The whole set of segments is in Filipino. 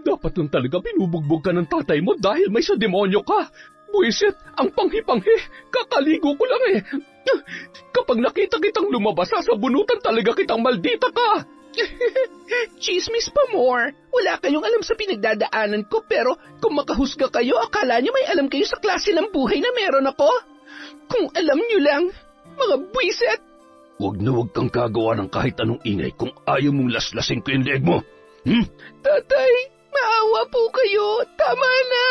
Dapat lang talaga binubugbog ka ng tatay mo dahil may sa demonyo ka. Buisit, ang panghi-panghi. Kakaligo ko lang eh. Kapag nakita kitang lumabas, sasabunutan talaga kitang maldita ka. Chismis pa more. Wala kayong alam sa pinagdadaanan ko pero kung makahusga kayo, akala niyo may alam kayo sa klase ng buhay na meron ako? Kung alam niyo lang, mga buisit. Huwag na huwag kang gagawa ng kahit anong ingay kung ayaw mong laslasing ko yung leeg mo. Tatay, maawa po kayo. Tama na.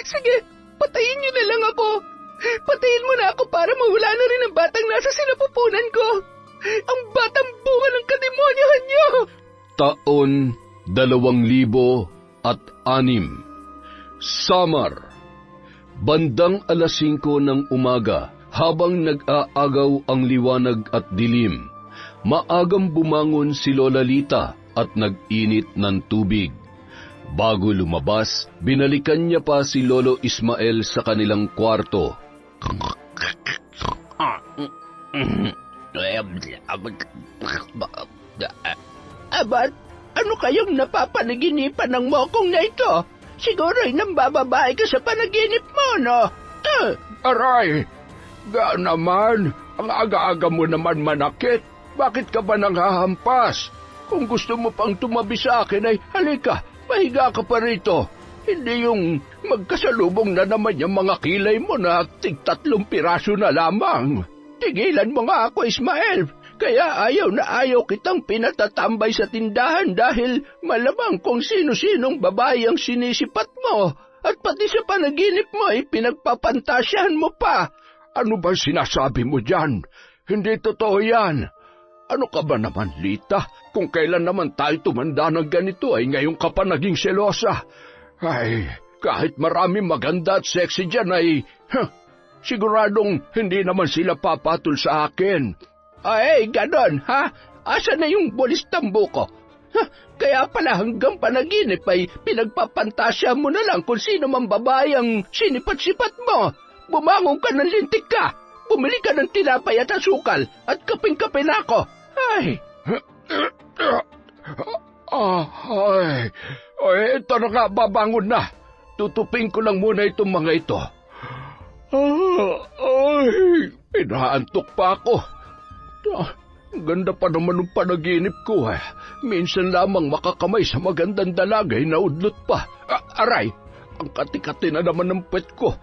Sige, patayin niyo na lang ako. Patayin mo na ako para mawala na rin ang batang nasa sinapupunan ko. Ang batang bunga ng kademonyahan niyo. Taon 2006. Samar. Bandang 5:00 ng umaga, habang nag-aagaw ang liwanag at dilim, maagang bumangon si Lola Lita at nag-init ng tubig. Bago lumabas, binalikan niya pa si Lolo Ismael sa kanilang kwarto. Abat, ano kayong napapanaginipan ng mokong na ito? Siguro'y nambababae ka sa panaginip mo, no? Aray! Gaan naman, ang aga-aga mo naman manakit. Bakit ka ba nanghahampas? Kung gusto mo pang tumabi sa akin ay halika, mahiga ka pa rito. Hindi yung magkasalubong na naman yung mga kilay mo na tig-3 piraso na lamang. Tigilan mo nga ako, Ismael. Kaya ayaw na ayaw kitang pinatatambay sa tindahan dahil malamang kung sino-sinong babae ang sinisipat mo. At pati sa panaginip mo ay pinagpapantasyahan mo pa. Ano ba sinasabi mo dyan? Hindi totoo yan. Ano ka ba naman, Lita? Kung kailan naman tayo tumanda ng ganito ay ngayon ka pa naging selosa. Ay, kahit marami maganda at sexy dyan ay... siguradong hindi naman sila papatol sa akin. Ay, ganon, ha? Asa na yung bulis tambo ko? Kaya pala hanggang panaginip ay pinagpapantasya mo na lang kung sino mang babae ang sinipat-sipat mo. Bumangon ka ng lintik ka. Bumili ka ng tinapay at asukal at kaping-kape na ako. Ay! Ay, ito na nga, babangon na. Tutupin ko lang muna itong mga ito. Ay, pinaantok pa ako. Ganda pa naman ng panaginip ko. Minsan lamang makakamay sa magandang dalagay na udlot pa. Aray, ang kati-kati na naman ng pet ko.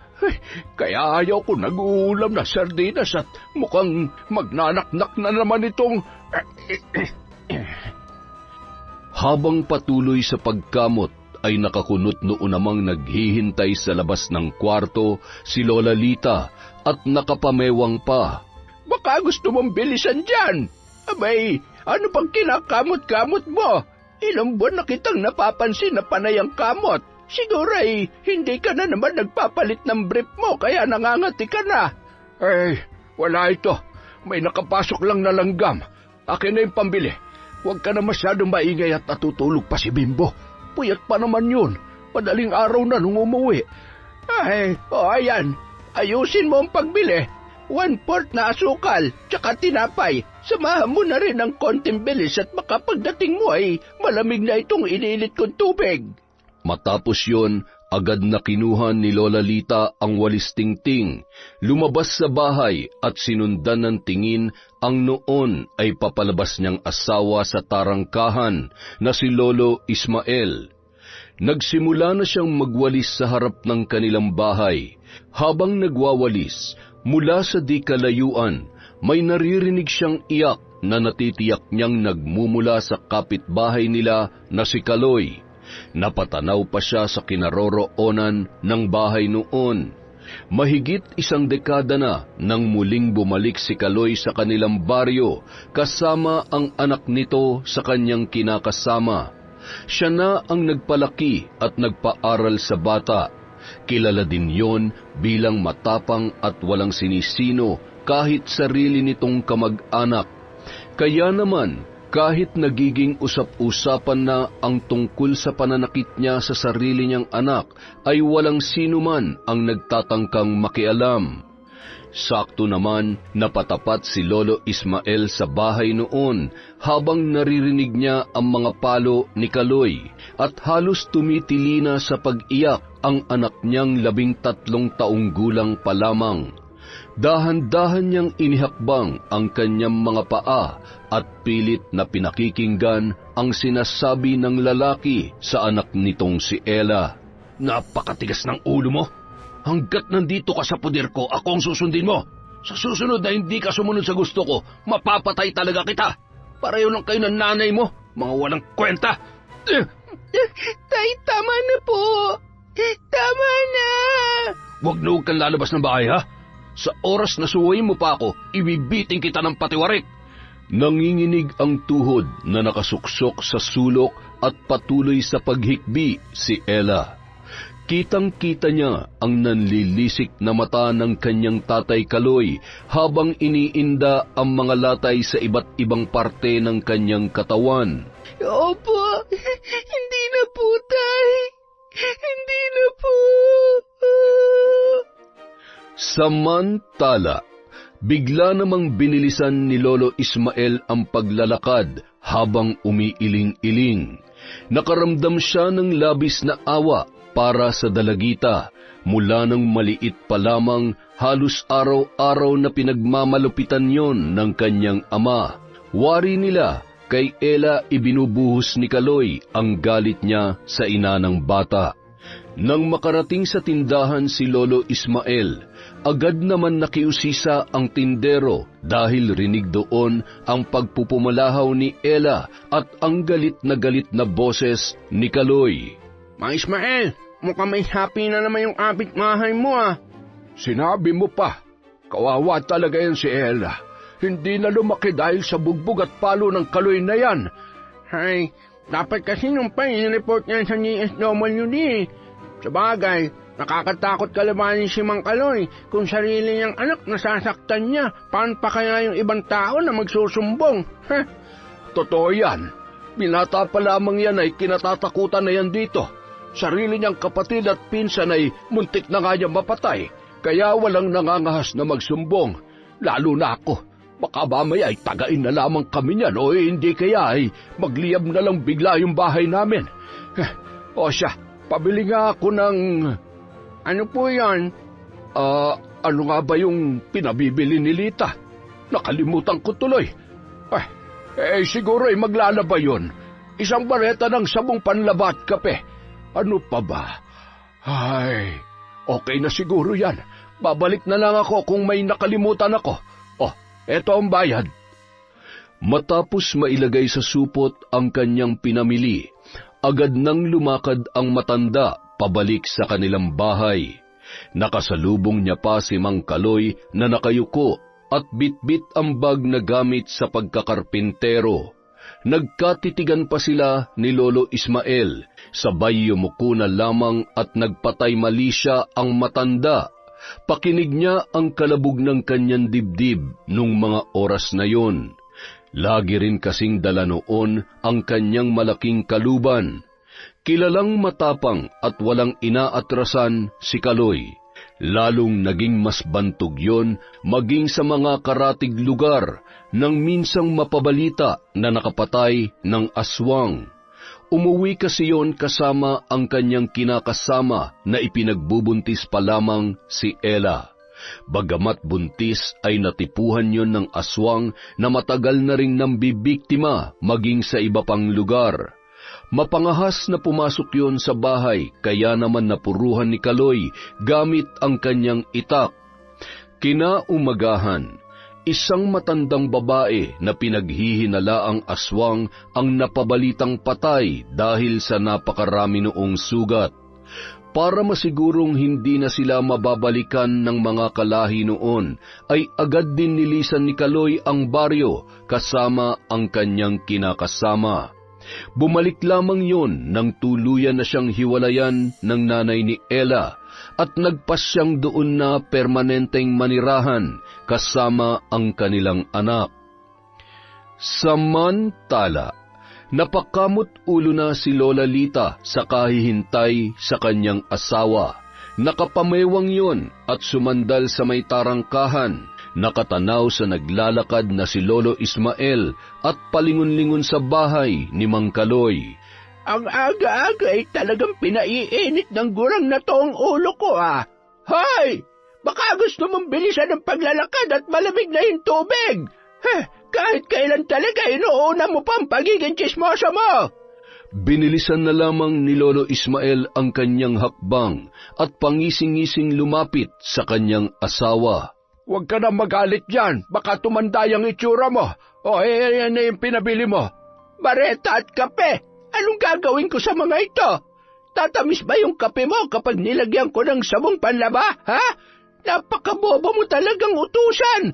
Kaya ayaw ko nag-uulam na sardinas at mukhang magnanaknak na naman itong... Habang patuloy sa pagkamot, ay nakakunot noon namang naghihintay sa labas ng kwarto si Lola Lita at nakapamewang pa. Baka gusto mong bilisan dyan. Abay, ano pang kinakamot-kamot mo? Ilang buwan na kitang napapansin na panay ang kamot. Siguro ay hindi ka na naman nagpapalit ng brief mo kaya nangangati ka na. Eh, wala ito. May nakapasok lang na langgam. Akin na yung pambili. Huwag ka na masyadong maingay at natutulog pa si Bimbo. Puyat pa naman yun. Madaling araw na nung umuwi. Ay, ayan. Ayusin mo ang pagbili. 1/4 na asukal, tsaka tinapay. Samahan mo na rin ng konting bilis at makapagdating mo ay malamig na itong inilit kong tubig. Matapos yon, agad na kinuha ni Lola Lita ang walis tingting, lumabas sa bahay at sinundan ng tingin ang noon ay papalabas niyang asawa sa tarangkahan na si Lolo Ismael. Nagsimula na siyang magwalis sa harap ng kanilang bahay. Habang nagwawalis, mula sa di kalayuan, may naririnig siyang iyak na natitiyak niyang nagmumula sa kapitbahay nila na si Kaloy. Napatanaw pa siya sa kinaroroonan ng bahay noon. Mahigit 1 dekada na nang muling bumalik si Kaloy sa kanilang baryo kasama ang anak nito sa kanyang kinakasama. Siya na ang nagpalaki at nagpaaral sa bata. Kilala din yon bilang matapang at walang sinisino kahit sarili nitong kamag-anak. Kaya naman, kahit nagiging usap-usapan na ang tungkol sa pananakit niya sa sarili niyang anak, ay walang sino man ang nagtatangkang makialam. Sakto naman napatapat si Lolo Ismael sa bahay noon habang naririnig niya ang mga palo ni Kaloy at halos tumitili na sa pag-iyak ang anak niyang 13 taong gulang pa lamang. Dahan-dahan niyang inihakbang ang kanyang mga paa at pilit na pinakikinggan ang sinasabi ng lalaki sa anak nitong si Ella. Napakatigas ng ulo mo. Hanggat nandito ka sa poder ko, ako ang susundin mo. Sa susunod na hindi ka sumunod sa gusto ko, mapapatay talaga kita. Pareho lang kayo ng nanay mo, mga walang kwenta. Tay, tama na po. Tama na. Huwag kang lalabas ng bahay, ha? Sa oras na suwayin mo pa ako, ibibiting kita ng patiwarik. Nanginginig ang tuhod na nakasuksok sa sulok at patuloy sa paghikbi si Ella. Kitang-kita niya ang nanlilisik na mata ng kanyang tatay Kaloy habang iniinda ang mga latay sa iba't ibang parte ng kanyang katawan. Opo, hindi na po, tay. Hindi na po. Samantala, bigla namang binilisan ni Lolo Ismael ang paglalakad habang umiiling-iling. Nakaramdam siya ng labis na awa para sa dalagita mula ng maliit pa lamang, halos araw-araw na pinagmamalupitan yon ng kanyang ama. Wari nila, kay Ella ibinubuhos ni Kaloy ang galit niya sa ina ng bata. Nang makarating sa tindahan si Lolo Ismael, agad naman nakiusisa ang tindero dahil rinig doon ang pagpupumalahaw ni Ella at ang galit na boses ni Kaloy. Mang Ismael, mukhang may happy na naman yung kapitbahay mo, ah. Sinabi mo pa, kawawa talaga yan si Ella. Hindi na lumaki dahil sa bugbog at palo ng Kaloy na yan. Ay, dapat kasi nung pa in-report niya sa DSWD. Sa bagay, nakakatakot kalabanin si Mang Kaloy kung sarili niyang anak nasasaktan niya. Paano pa kaya yung ibang tao na magsusumbong? Totoo yan. Binata pa lamang yan ay kinatatakutan na yan dito. Sarili niyang kapatid at pinsan ay muntik na nga niya mapatay. Kaya walang nangangahas na magsumbong. Lalo na ako. Baka mamaya ay tagain na lamang kami niyan o hindi kaya ay magliyab na lang bigla yung bahay namin. O siya, pabili nga ako ng... Ano po yan? Ano nga ba yung pinabibili ni Lita? Nakalimutan ko tuloy. Siguro ay maglalaba yun. Isang bareta ng sabong panlaba at kape. Ano pa ba? Ay, okay na siguro yan. Babalik na lang ako kung may nakalimutan ako. Eto ang bayad. Matapos mailagay sa supot ang kanyang pinamili, agad nang lumakad ang matanda pabalik sa kanilang bahay. Nakasalubong niya pa si Mang Kaloy na nakayuko at bitbit ang bag na gamit sa pagkakarpintero. Nagkatitigan pa sila ni Lolo Ismael, sabay yumuko na lamang at nagpatay mali siya ang matanda. Pakinig niya ang kalabog ng kanyang dibdib nung mga oras na yon. Lagi rin kasing dala noon ang kanyang malaking kaluban. Kilalang matapang at walang inaatrasan si Kaloy. Lalong naging mas bantog yon maging sa mga karatig lugar nang minsang mapabalita na nakapatay ng aswang. Umuwi kasi yon kasama ang kanyang kinakasama na ipinagbubuntis pa lamang si Ella. Bagamat buntis ay natipuhan yon ng aswang na matagal na ring nambibiktima maging sa iba pang lugar. Mapangahas na pumasok yon sa bahay kaya naman napuruhan ni Kaloy gamit ang kanyang itak. Kinaumagahan, isang matandang babae na pinaghihinalaang aswang ang napabalitang patay dahil sa napakarami noong sugat. Para masigurong hindi na sila mababalikan ng mga kalahi noon, ay agad din nilisan ni Kaloy ang baryo kasama ang kanyang kinakasama. Bumalik lamang yon nang tuluyan na siyang hiwalayan ng nanay ni Ella at nagpasyang doon na permanenteng manirahan kasama ang kanilang anak. Samantala, napakamot ulo na si Lola Lita sa kahihintay sa kanyang asawa. Nakapamewang yon at sumandal sa may tarangkahan, nakatanaw sa naglalakad na si Lolo Ismael at palingon-lingon sa bahay ni Mang Kaloy. Ang aga-aga ay talagang pinaiinit ng gurang na to ang ulo ko Hoy! Baka gusto mong bilisan ang paglalakad at malamig na yung tubig. Kahit kailan talaga inuuna mo pa ang pagiging tsismoso mo. Binilisan na lamang ni Lolo Ismael ang kanyang hakbang at pangising-ising lumapit sa kanyang asawa. Huwag ka na magalit dyan, baka tumanda yung itsura mo. Yan na yung pinabili mo. Bareta at kape, anong gagawin ko sa mga ito? Tatamis ba yung kape mo kapag nilagyan ko ng sabong panlaba, Napakabobo mo talagang utusan.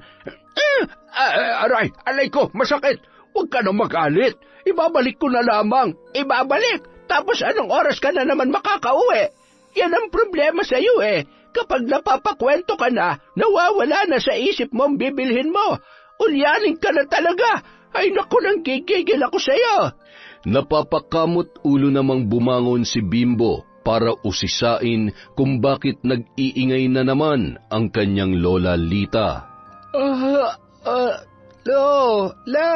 Aray ko, masakit. Huwag ka na magalit. Ibabalik ko na lamang. Ibabalik? Tapos anong oras ka na naman makakauwi? Yan ang problema sa iyo Kapag napapakwento ka na, nawawala na sa isip mo ang bibilhin mo. Ulyanin ka na talaga. Ay naku, nang gigigil ako sa iyo. Napapakamot ulo namang bumangon si Bimbo para usisain kung bakit nag-iingay na naman ang kanyang Lola Lita. Lola,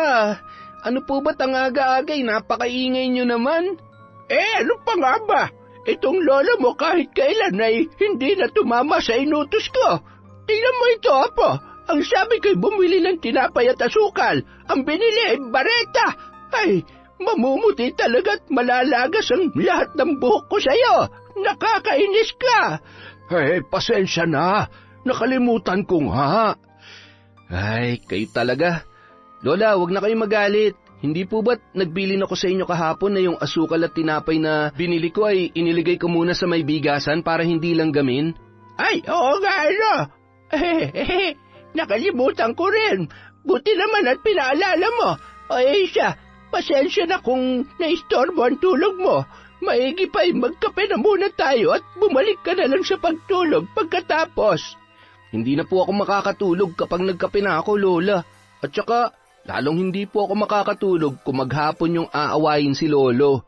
ano po ba't ang aga-agay napakaingay nyo naman? Ano pa nga ba? Itong lola mo kahit kailan ay hindi na tumama sa inutos ko. Tingnan mo ito, Apo. Ang sabi ko'y bumili ng tinapay at asukal. Ang binili ay bareta. Ay, mamumuti talaga at malalagas ang lahat ng buhok ko sa'yo. Nakakainis ka. Pasensya na. Nakalimutan ko nga. Ay, kayo talaga. Lola, wag na kayo magalit. Hindi po ba't nagbilin ako sa inyo kahapon na yung asukal at tinapay na binili ko ay iniligay ko muna sa may bigasan para hindi lang gamin? Ay, oo nga, nakalimutan ko rin. Buti naman at pinaalala mo. Siya, pasensya na kung naistorbo ang tulog mo. Maigi pa magkape na muna tayo at bumalik ka na lang sa pagtulog pagkatapos. Hindi na po ako makakatulog kapag nagkape na ako, Lola. At saka, lalong hindi po ako makakatulog kung maghapon yung aawayin si Lolo.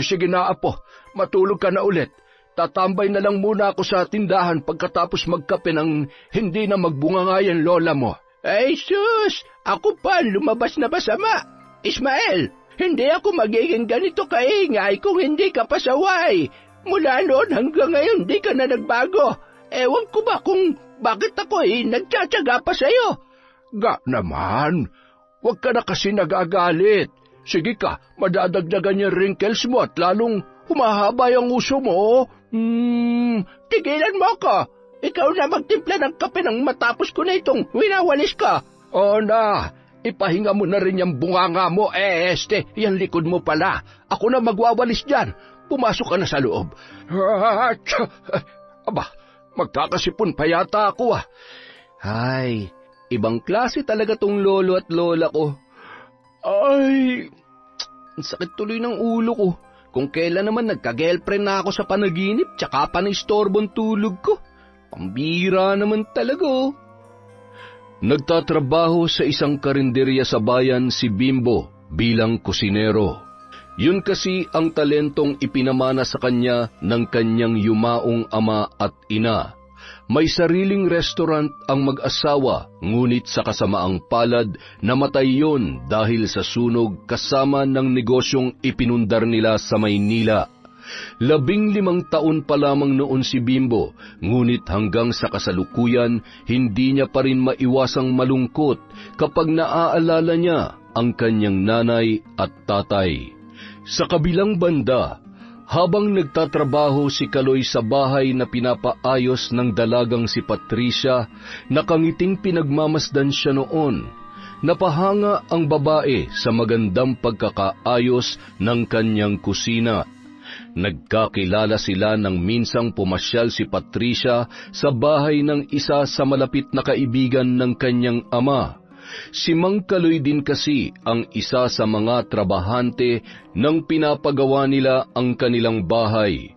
Sige na, Apo. Matulog ka na ulit. Tatambay na lang muna ako sa tindahan pagkatapos magkape ng hindi na magbungangayan Lola mo. Ay, sus! Ako pa lumabas na masama. Ismael, hindi ako magiging ganito kaingay kung hindi ka pasaway. Mula noon hanggang ngayon di ka na nagbago. Ewan ko ba kung bakit ako nagtsatsaga pa sa'yo. Ga naman, huwag ka na kasi nagagalit. Sige ka, madadagdagan yung wrinkles mo at lalong humahaba yung uso mo. Tigilan mo ako. Ikaw na magtimpla ng kape nang matapos ko na itong winawalis ka. O na, ipahinga mo na rin yung bunganga mo. Yan likod mo pala. Ako na magwawalis dyan. Pumasok ka na sa loob. Aba, magkakasipon pa yata ako Ay, ibang klase talaga tong lolo at lola ko. Ay, ang sakit tuloy ng ulo ko. Kung kailan naman nagka-girlfriend na ako sa panaginip, tsaka pa na-istorbong tulog ko. Pambira naman talaga. Nagtatrabaho sa isang karinderya sa bayan si Bimbo bilang kusinero. Yun kasi ang talentong ipinamana sa kanya ng kanyang yumaong ama at ina. May sariling restaurant ang mag-asawa, ngunit sa kasamaang palad, namatay yon dahil sa sunog kasama ng negosyong ipinundar nila sa Maynila. 15 taon pa lamang noon si Bimbo, ngunit hanggang sa kasalukuyan, hindi niya pa rin maiwasang malungkot kapag naaalala niya ang kanyang nanay at tatay. Sa kabilang banda, habang nagtatrabaho si Kaloy sa bahay na pinapaayos ng dalagang si Patricia, nakangiting pinagmamasdan siya noon. Napahanga ang babae sa magandang pagkakaayos ng kanyang kusina. Nagkakilala sila nang minsang pumasyal si Patricia sa bahay ng isa sa malapit na kaibigan ng kanyang ama. Si Mang Kaloy din kasi ang isa sa mga trabahante nang pinapagawa nila ang kanilang bahay.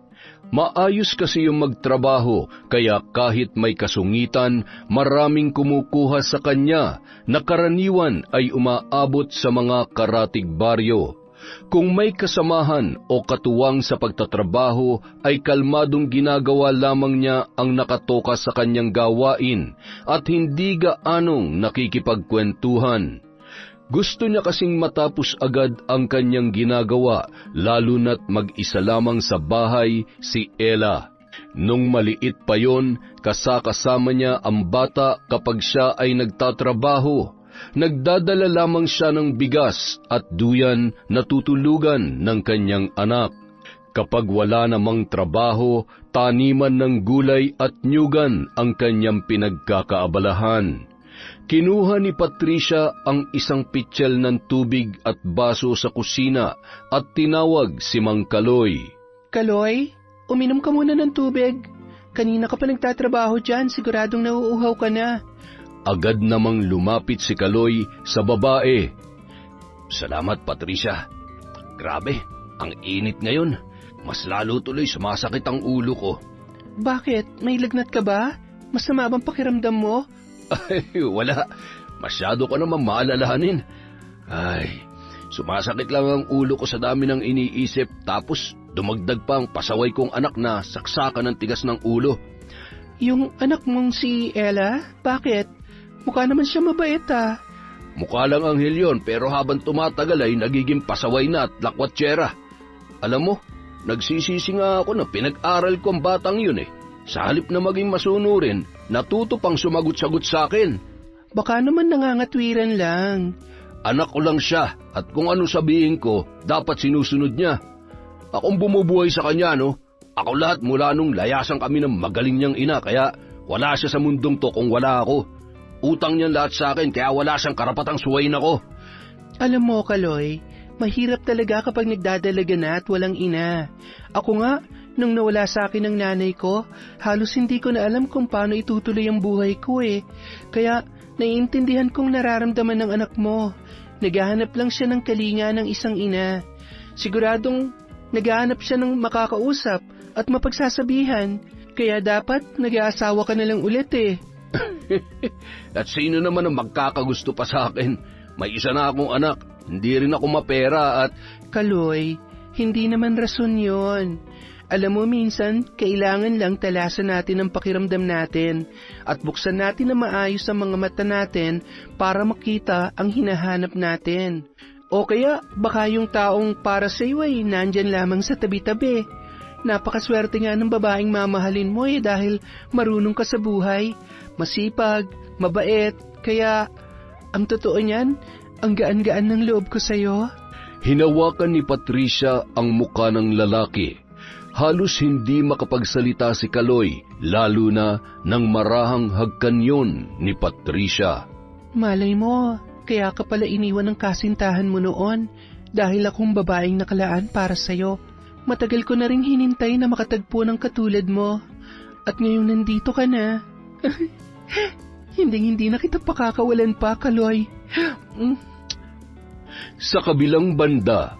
Maayos kasi yung magtrabaho, kaya kahit may kasungitan, maraming kumukuha sa kanya na karaniwan ay umaabot sa mga karatig baryo. Kung may kasamahan o katuwang sa pagtatrabaho, ay kalmadong ginagawa lamang niya ang nakatoka sa kanyang gawain at hindi gaanong nakikipagkwentuhan. Gusto niya kasing matapos agad ang kanyang ginagawa, lalo na't mag-isa lamang sa bahay si Ella. Nung maliit pa yon, kasama niya ang bata kapag siya ay nagtatrabaho. Nagdadala lamang siya ng bigas at duyan na tutulugan ng kanyang anak. Kapag wala namang trabaho, taniman ng gulay at nyugan ang kanyang pinagkakaabalahan. Kinuha ni Patricia ang isang pitsil ng tubig at baso sa kusina at tinawag si Mang Kaloy. Kaloy, uminom ka muna ng tubig. Kanina ka pa nagtatrabaho dyan, siguradong nauuhaw ka na. Agad namang lumapit si Kaloy sa babae. Salamat, Patricia. Grabe, ang init ngayon. Mas lalo tuloy sumasakit ang ulo ko. Bakit? May lagnat ka ba? Masama bang pakiramdam mo? Ay, wala. Masyado ko naman maalalahanin. Ay, sumasakit lang ang ulo ko sa dami ng iniisip, tapos dumagdag pa ang pasaway kong anak na saksakan ng tigas ng ulo. Yung anak mong si Ella? Bakit? Mukha naman siya mabait ah. Mukha lang anghel yon, pero habang tumatagal ay nagiging pasaway na at lakwatsera. Alam mo, nagsisisi nga ako na pinag-aral ko ang batang yun eh. Sa halip na maging masunurin, natuto pang sumagot-sagot sa akin. Baka naman nangangatwiran lang. Anak ko lang siya, at kung ano sabihin ko, dapat sinusunod niya. Akong bumubuhay sa kanya, no? Ako lahat mula nung layasan kami ng magaling niyang ina, kaya wala siya sa mundong to kung wala ako. Utang niyan lahat sa akin, kaya wala siyang karapatang suwayin ako. Alam mo, Kaloy, mahirap talaga kapag nagdadalaga na at walang ina. Ako nga, nung nawala sa akin ang nanay ko, halos hindi ko na alam kung paano itutuloy ang buhay ko eh. Kaya naiintindihan kong nararamdaman ng anak mo. Naghahanap lang siya ng kalinga ng isang ina. Siguradong naghahanap siya ng makakausap at mapagsasabihan. Kaya dapat nag-aasawa ka na lang ulit eh. At sino naman ang magkakagusto pa sa akin? May isa na akong anak, hindi rin ako mapera at... Kaloy, hindi naman rason yon. Alam mo, minsan, kailangan lang talasan natin ang pakiramdam natin at buksan natin na maayos ang mga mata natin para makita ang hinahanap natin. O kaya, baka yung taong para sa iyo ay nandyan lamang sa tabi-tabi. Napakaswerte nga ng babaeng mamahalin mo eh dahil marunong ka sa buhay, masipag, mabait, kaya ang totoo niyan, ang gaan-gaan ng loob ko sa'yo. Hinawakan ni Patricia ang muka ng lalaki. Halos hindi makapagsalita si Kaloy, lalo na nang marahang hagkanyon ni Patricia. Malay mo, kaya ka pala iniwan ng kasintahan mo noon dahil akong babaeng nakalaan para sa'yo. Matagal ko na ring hinintay na makatagpo ng katulad mo. At ngayon nandito ka na. Hindi na kita pakakawalan pa, Kaloy. Sa kabilang banda,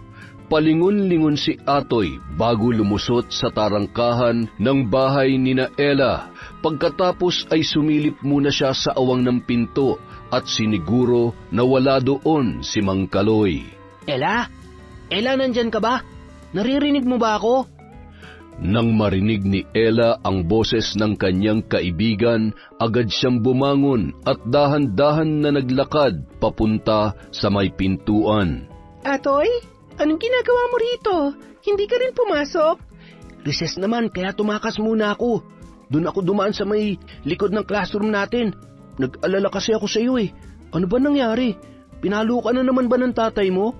palingon-lingon si Atoy bago lumusot sa tarangkahan ng bahay ni Ella. Pagkatapos ay sumilip muna siya sa awang ng pinto at siniguro na wala doon si Mang Kaloy. Ella? Ella, nandyan ka ba? Naririnig mo ba ako? Nang marinig ni Ella ang boses ng kanyang kaibigan, agad siyang bumangon at dahan-dahan na naglakad papunta sa may pintuan. Atoy, anong ginagawa mo rito? Hindi ka rin pumasok? Recess naman, kaya tumakas muna ako. Doon ako dumaan sa may likod ng classroom natin. Nag-alala kasi ako sa iyo eh. Ano ba nangyari? Pinalo ka na naman ba ng tatay mo?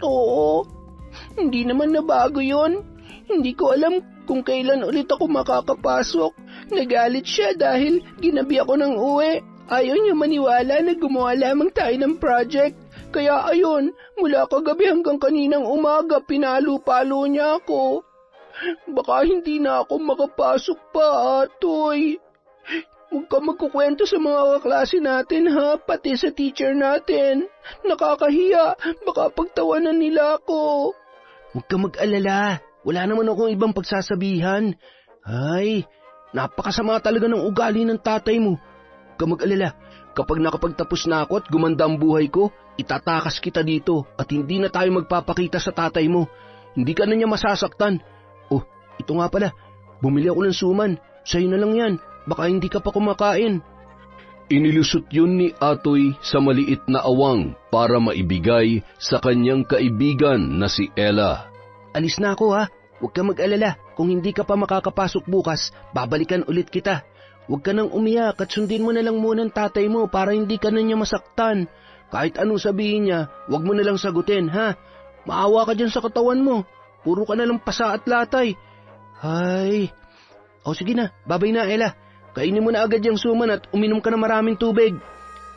Oo, hindi naman nabago yon. Hindi ko alam kung kailan ulit ako makakapasok. Nagalit siya dahil ginabi ako ng uwi. Ayaw niya maniwala na gumawa lamang tayo ng project. Kaya ayun, mula kagabi hanggang kaninang umaga, pinalo-palo niya ako. Baka hindi na ako makapasok pa, Atoy. Huwag ka magkukwento sa mga kaklase natin, ha? Pati sa teacher natin. Nakakahiya. Baka pagtawanan nila ako. Huwag ka mag-alala. Wala naman akong ibang pagsasabihan. Ay, napakasama talaga ng ugali ng tatay mo. Huwag ka mag-alala. Kapag nakapagtapos na ako at gumanda ang buhay ko, itatakas kita dito at hindi na tayo magpapakita sa tatay mo. Hindi ka na niya masasaktan. Oh, ito nga pala, bumili ako ng suman. Sa'yo na lang yan, baka hindi ka pa kumakain. Inilusot yun ni Atoy sa maliit na awang para maibigay sa kanyang kaibigan na si Ella. Alis na ako ha, huwag ka mag-alala. Kung hindi ka pa makakapasok bukas, babalikan ulit kita. Huwag ka nang umiyak at sundin mo na lang muna ang tatay mo para hindi ka na niya masaktan. Kahit anong sabihin niya, huwag mo na lang sagutin, ha? Maawa ka dyan sa katawan mo. Puro ka na lang pasa at latay. Ay. O sige na, babay na, Ella. Kainin mo na agad yung suman at uminom ka na maraming tubig.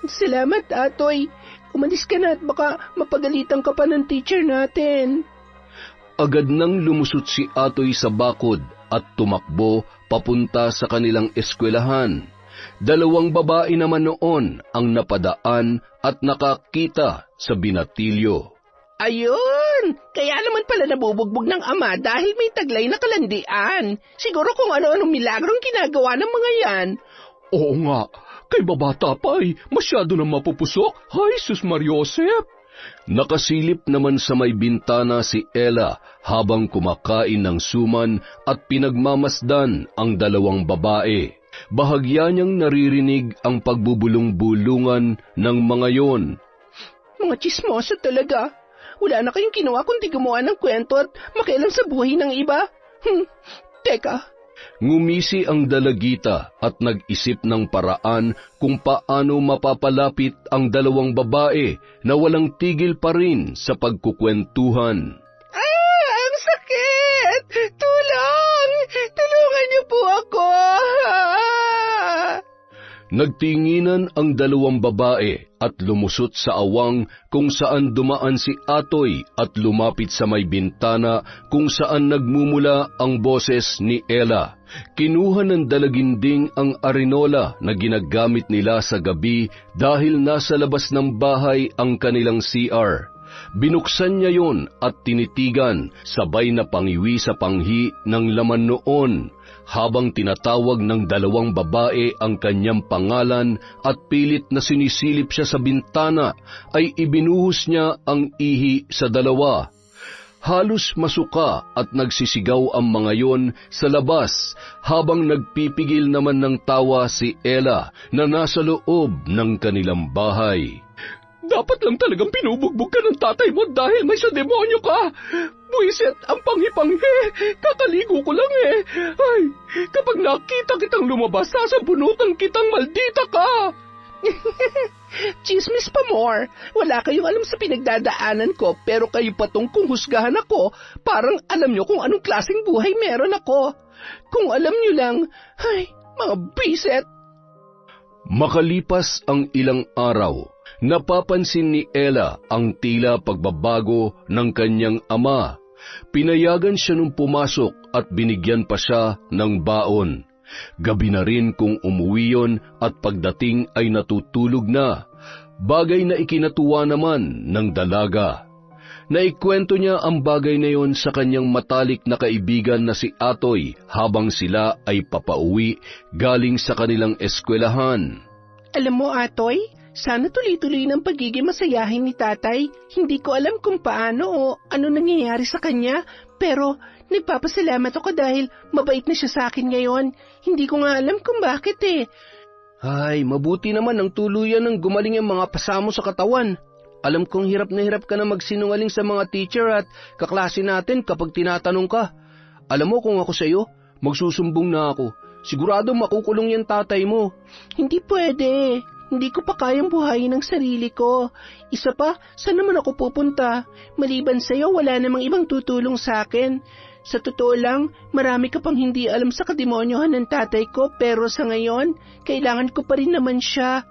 Salamat, Atoy. Umalis ka na at baka mapagalitan ka pa ng teacher natin. Agad nang lumusot si Atoy sa bakod at tumakbo papunta sa kanilang eskwelahan. 2 babae naman noon ang napadaan at nakakita sa binatilyo. Ayun! Kaya naman pala nabubugbog ng ama dahil may taglay na kalandian. Siguro kung ano-anong milagrong ginagawa ng mga yan. Oo nga, kay babata pa ay masyado na mapupusok. Hay, Sus Mariosep! Nakasilip naman sa may bintana si Ella habang kumakain ng suman at pinagmamasdan ang 2 babae. Bahagya niyang naririnig ang pagbubulong-bulungan ng mga yon. Mga tsismoso talaga. Wala na kayong ginawa kundi gumawa ng kwento at makialam sa buhay ng iba. Teka. Ngumisi ang dalagita at nag-isip ng paraan kung paano mapapalapit ang 2 babae na walang tigil pa rin sa pagkukwentuhan. Ang sakit! Tulong! Tulungan niyo po ako! Nagtinginan ang 2 babae at lumusot sa awang kung saan dumaan si Atoy at lumapit sa may bintana kung saan nagmumula ang boses ni Ella. Kinuha ng dalaginding ang arinola na ginagamit nila sa gabi dahil nasa labas ng bahay ang kanilang CR. Binuksan niya yon at tinitigan, sabay na pangiwi sa panghi ng laman noon. Habang tinatawag ng 2 babae ang kanyang pangalan at pilit na sinisilip siya sa bintana, ay ibinuhos niya ang ihi sa 2. Halos masuka at nagsisigaw ang mga yon sa labas habang nagpipigil naman ng tawa si Ella na nasa loob ng kanilang bahay. Dapat lang talagang pinubugbog ka ng tatay mo dahil may sa demonyo ka. Buisit ang panghi-panghi. Kakaligo ko lang eh. Ay, kapag nakita kitang lumabas, sasampunutan kitang maldita ka. Chismis pa more. Wala kayong alam sa pinagdadaanan ko, pero kayo patong kung husgahan ako, parang alam nyo kung anong klaseng buhay meron ako. Kung alam nyo lang, ay, mga biset. Makalipas ang ilang araw, napapansin ni Ella ang tila pagbabago ng kanyang ama. Pinayagan siya nung pumasok at binigyan pa siya ng baon. Gabi na rin kung umuwi yon at pagdating ay natutulog na, bagay na ikinatuwa naman ng dalaga. Naikwento niya ang bagay na yon sa kanyang matalik na kaibigan na si Atoy habang sila ay papauwi galing sa kanilang eskwelahan. Alam mo, Atoy, sana tuloy-tuloy ng pagiging masayahin ni tatay. Hindi ko alam kung paano o ano nangyayari sa kanya, pero nagpapasalamat ako dahil mabait na siya sa akin ngayon. Hindi ko nga alam kung bakit eh. Ay, mabuti naman ang tuluyan ng gumaling ang mga pasamo sa katawan. Alam kong hirap na hirap ka na magsinungaling sa mga teacher at kaklase natin kapag tinatanong ka. Alam mo kung ako sa'yo, magsusumbong na ako. Sigurado makukulong yan tatay mo. Hindi pwede. Hindi ko pa kayang buhayin ang sarili ko. Isa pa, saan naman ako pupunta? Maliban sa'yo, wala namang ibang tutulong sa akin. Sa totoo lang, marami ka pang hindi alam sa kademonyohan ng tatay ko, pero sa ngayon, kailangan ko pa rin naman siya.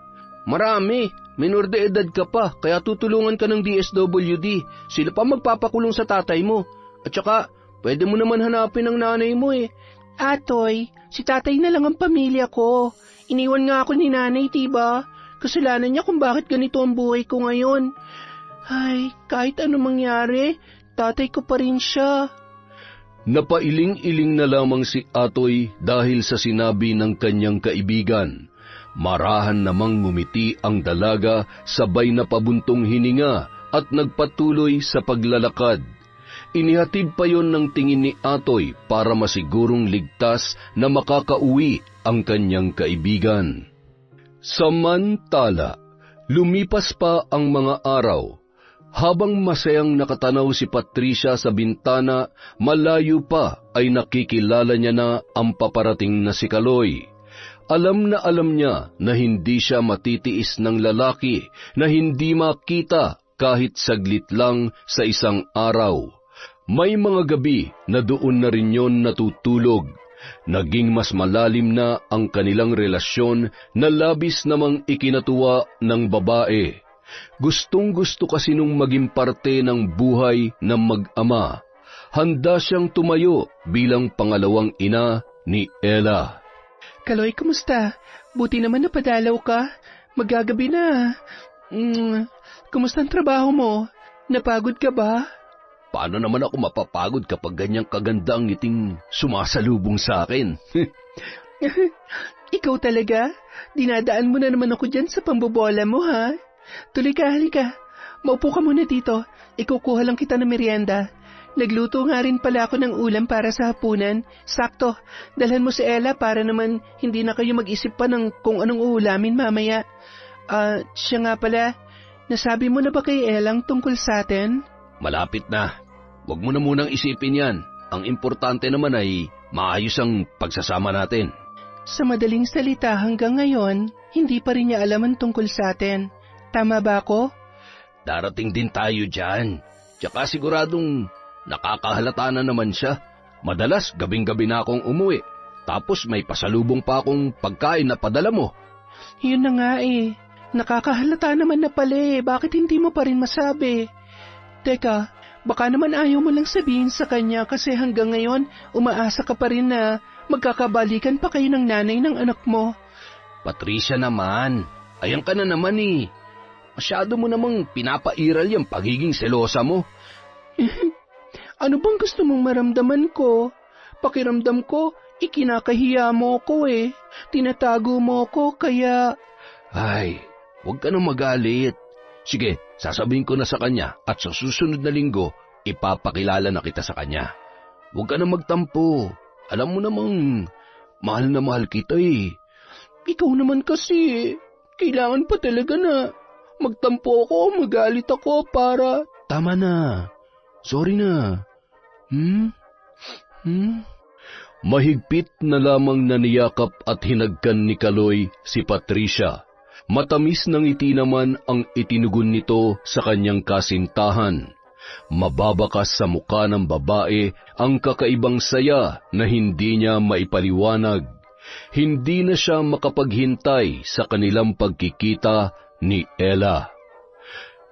Marami. Minor de edad ka pa, kaya tutulungan ka ng DSWD. Sila pa magpapakulong sa tatay mo. At saka, pwede mo naman hanapin ang nanay mo eh. Atoy, si tatay na lang ang pamilya ko. Iniwan nga ako ni nanay, diba? Kasalanan niya kung bakit ganito ang buhay ko ngayon. Ay, kahit ano mangyari, tatay ko pa rin siya. Napailing-iling na lamang si Atoy dahil sa sinabi ng kanyang kaibigan. Marahan namang ngumiti ang dalaga, sabay na pabuntong hininga at nagpatuloy sa paglalakad. Inihatid pa yon ng tingin ni Atoy para masigurong ligtas na makakauwi ang kanyang kaibigan. Samantala, lumipas pa ang mga araw. Habang masayang nakatanaw si Patricia sa bintana, malayo pa ay nakikilala niya na ang paparating na si Kaloy. Alam niya na hindi siya matitiis ng lalaki na hindi makita kahit saglit lang sa isang araw. May mga gabi na doon na rin yon natutulog. Naging mas malalim na ang kanilang relasyon na labis namang ikinatuwa ng babae. Gustong-gusto kasi nung maging parte ng buhay ng mag-ama. Handa siyang tumayo bilang pangalawang ina ni Ella. Kaloy, kumusta? Buti naman napadalaw ka. Magagabi na. Kumusta ang trabaho mo? Napagod ka ba? Paano naman ako mapapagod kapag ganyang kaganda ang ngiting sumasalubong sa akin? Ikaw talaga? Dinadaan mo na naman ako dyan sa pambobola mo, ha? Tuloy ka, halika. Maupo ka muna dito. Ikukuha lang kita ng merienda. Nagluto nga rin pala ako ng ulam para sa hapunan. Sakto, dalhan mo si Ella para naman hindi na kayo mag-isip pa ng kung anong uulamin mamaya. Siya nga pala, nasabi mo na ba kay Ella tungkol sa atin? Malapit na. Huwag mo na munang isipin yan. Ang importante naman ay maayos ang pagsasama natin. Sa madaling salita, hanggang ngayon, hindi pa rin niya alam ang tungkol sa atin. Tama ba ako? Darating din tayo dyan. Tsaka siguradong nakakahalata na naman siya. Madalas gabing-gabi na akong umuwi. Tapos may pasalubong pa akong pagkain na padala mo. Yun na nga eh. Nakakahalata naman na pala eh. Bakit hindi mo pa rin masabi? Teka, baka naman ayaw mo lang sabihin sa kanya kasi hanggang ngayon umaasa ka pa rin na magkakabalikan pa kayo ng nanay ng anak mo. Patricia naman, ayan ka na naman eh. Masyado mo namang pinapairal yung pagiging selosa mo. Ano bang gusto mong maramdaman ko? Pakiramdam ko, ikinakahiya mo ko eh. Tinatago mo ko kaya... Ay, huwag ka nang magalit. Sige, sasabihin ko na sa kanya at sa susunod na linggo, ipapakilala na kita sa kanya. Huwag ka nang magtampo. Alam mo namang, mahal na mahal kita eh. Ikaw naman kasi, kailangan pa talaga na magtampo ako, magalit ako para... Tama na. Sorry na. Mahigpit na lamang naniyakap at hinagkan ni Kaloy si Patricia. Matamis ng ngiti naman ang itinugon nito sa kanyang kasintahan. Mababakas sa muka ng babae ang kakaibang saya na hindi niya maipaliwanag. Hindi na siya makapaghintay sa kanilang pagkikita ni Ella.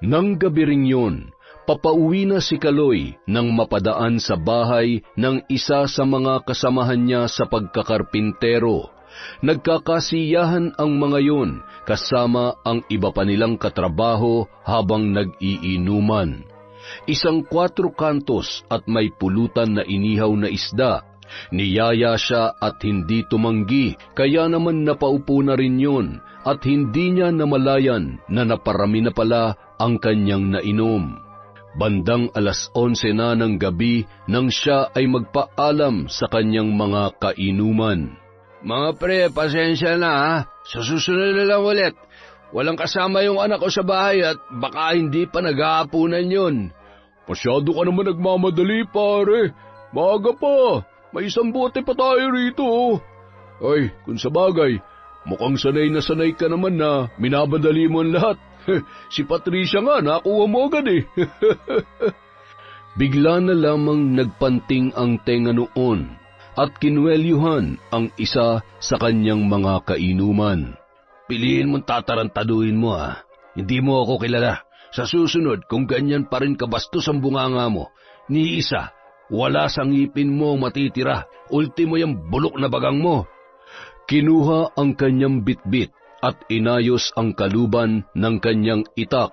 Nang gabi ring yun, papauwi na si Kaloy nang mapadaan sa bahay ng isa sa mga kasamahan niya sa pagkakarpintero. Nagkakasiyahan ang mga yun kasama ang iba pa nilang katrabaho habang nag-iinuman. Isang 4 kantos at may pulutan na inihaw na isda. Niyaya siya at hindi tumanggi, kaya naman napaupo na rin yun at hindi niya namalayan na naparami na pala ang kanyang nainom. Bandang 11:00 na ng gabi nang siya ay magpaalam sa kanyang mga kainuman. Mga pre, pasensya na ha. Sa susunod na lang ulit. Walang kasama yung anak ko sa bahay at baka hindi pa nag-aapunan yun. Masyado ka naman nagmamadali pare. Maaga pa. May isang bote pa tayo rito. Ay, kung sa bagay, mukhang sanay na sanay ka naman na minabadali mo ang lahat. Si Patricia nga, nakuha mo agad eh. Bigla na lamang nagpanting ang tenga noon at kinwelyuhan ang isa sa kanyang mga kainuman. Piliin mong tatarantaduhin mo ha. Hindi mo ako kilala. Sa susunod, kung ganyan pa rin kabastos ang bunganga mo, ni isa, wala sa ngipin mo matitira. Ultimo yung bulok na bagang mo. Kinuha ang kanyang bitbit at inayos ang kaluban ng kanyang itak.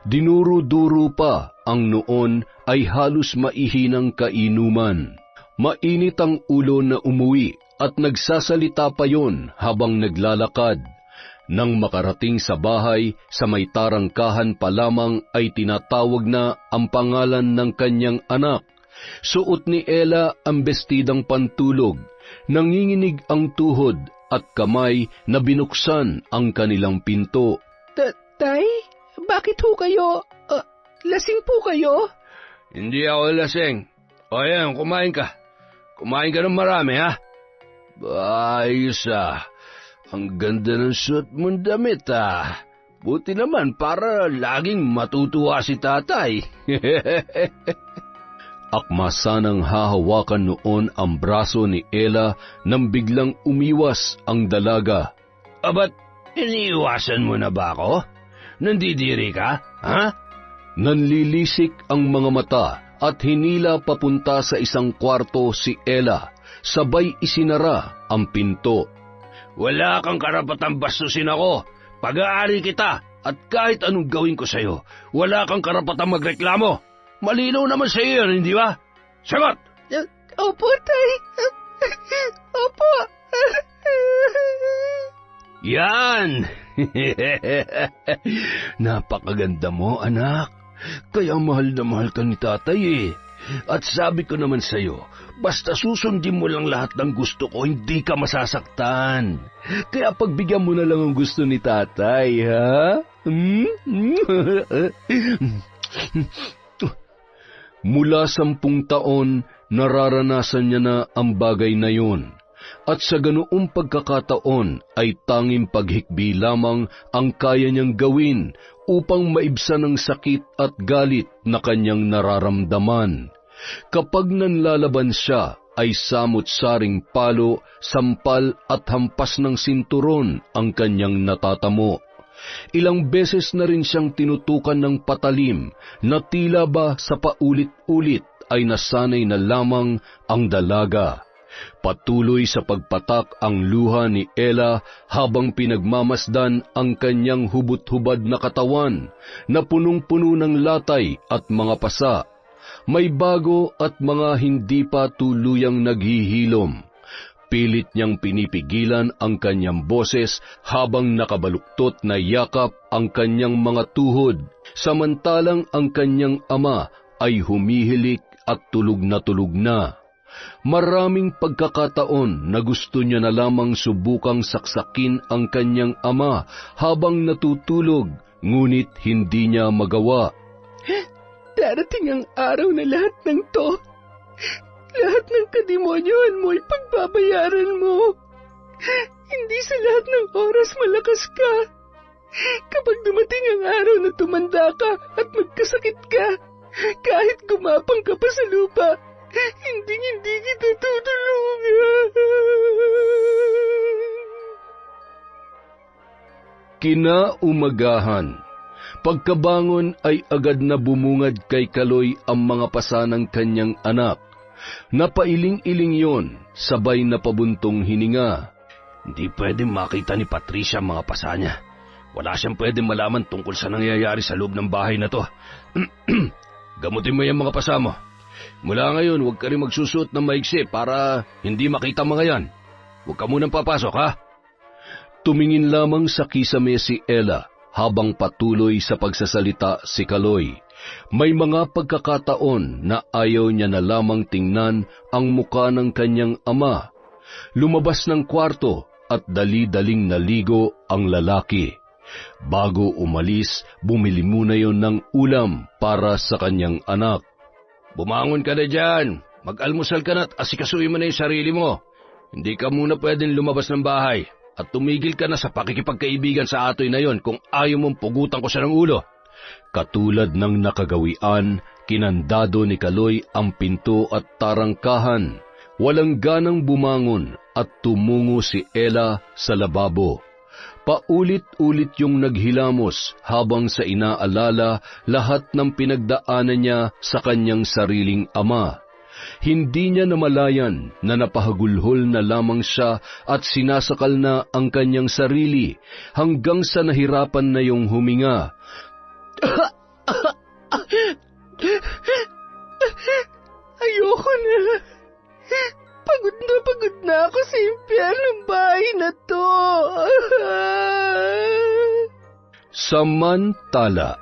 Dinuro-duro pa ang noon ay halos maihinang kainuman. Mainit ang ulo na umuwi at nagsasalita pa yon habang naglalakad. Nang makarating sa bahay, sa may tarangkahan pa lamang ay tinatawag na ang pangalan ng kanyang anak. Suot ni Ella ang bestidang pantulog, nanginginig ang tuhod at kamay na binuksan ang kanilang pinto. Tay, bakit ho kayo? Lasing po kayo? Hindi ako lasing. O yan, kumain ka. Kumain ka ng marami, ha? Ayos, Ang ganda ng suot mong damit, Buti naman para laging matutuwa si tatay. Akma sanang hahawakan noon ang braso ni Ella nang biglang umiwas ang dalaga. Abat, iniiwasan mo na ba ako? Nandidiri ka, ha? Nanlilisik ang mga mata at hinila papunta sa isang kwarto si Ella, sabay isinara ang pinto. Wala kang karapatang bastusin ako. Pag-aari kita at kahit anong gawin ko sa'yo, wala kang karapatang magreklamo. Malinaw naman sa'yo yan, hindi ba? Sagot! Opo, tay. Opo. Yan! Napakaganda mo, anak. Kaya mahal na mahal ka ni tatay, At sabi ko naman sa'yo, basta susundin mo lang lahat ng gusto ko, hindi ka masasaktan. Kaya pagbigyan mo na lang ang gusto ni tatay, ha? Mula 10 taon, nararanasan niya na ang bagay na yun. At sa ganoong pagkakataon ay tanging paghikbi lamang ang kaya niyang gawin upang maibsan ang sakit at galit na kanyang nararamdaman. Kapag nanlalaban siya, ay samot-saring palo, sampal at hampas ng sinturon ang kanyang natatamo. Ilang beses na rin siyang tinutukan ng patalim na tila ba sa paulit-ulit ay nasanay na lamang ang dalaga. Patuloy sa pagpatak ang luha ni Ella habang pinagmamasdan ang kanyang hubot-hubad na katawan na punong-puno ng latay at mga pasa. May bago at mga hindi pa tuluyang naghihilom. Pilit niyang pinipigilan ang kanyang boses habang nakabaluktot na yakap ang kanyang mga tuhod, samantalang ang kanyang ama ay humihilik at tulog na. Maraming pagkakataon na gusto niya na lamang subukang saksakin ang kanyang ama habang natutulog, ngunit hindi niya magawa. Darating ang araw na lahat ng to. Lahat ng kademonyohan mo ay pagbabayaran mo. Hindi sa lahat ng oras malakas ka. Kapag dumating ang araw na tumanda ka at magkasakit ka, kahit gumapang ka pa sa lupa, hindi kita tutulungan. Kinaumagahan. Pagkabangon ay agad na bumungad kay Kaloy ang mga pasa ng kanyang anak. Napailing-iling yon, sabay na pabuntong hininga. Hindi pwedeng makita ni Patricia ang mga pasa niya. Wala siyang pwedeng malaman tungkol sa nangyayari sa loob ng bahay na to. Gamutin mo yung mga pasa mo. Mula ngayon, huwag ka rin magsusuot ng maigsi para hindi makita mga yan. Huwag ka munang papasok, ha? Tumingin lamang sa kisame si Ella habang patuloy sa pagsasalita si Kaloy. May mga pagkakataon na ayaw niya na lamang tingnan ang muka ng kanyang ama. Lumabas ng kwarto at dali-daling naligo ang lalaki. Bago umalis, bumili muna yon ng ulam para sa kanyang anak. Bumangon ka na dyan. Mag-almusal ka na at asikasuin mo na yung sarili mo. Hindi ka muna pwedeng lumabas ng bahay at tumigil ka na sa pakikipagkaibigan sa atoy na yon kung ayaw mong pugutan ko siya ng ulo. Katulad ng nakagawian, kinandado ni Kaloy ang pinto at tarangkahan. Walang ganang bumangon at tumungo si Ella sa lababo. Paulit-ulit yung naghilamos habang sa inaalala lahat ng pinagdaanan niya sa kanyang sariling ama. Hindi niya namalayan na napahagulhol na lamang siya at sinasakal na ang kanyang sarili hanggang sa nahirapan na yung huminga. Ayoko na. Pagod na ako sa impyernong bahay na to. Samantala,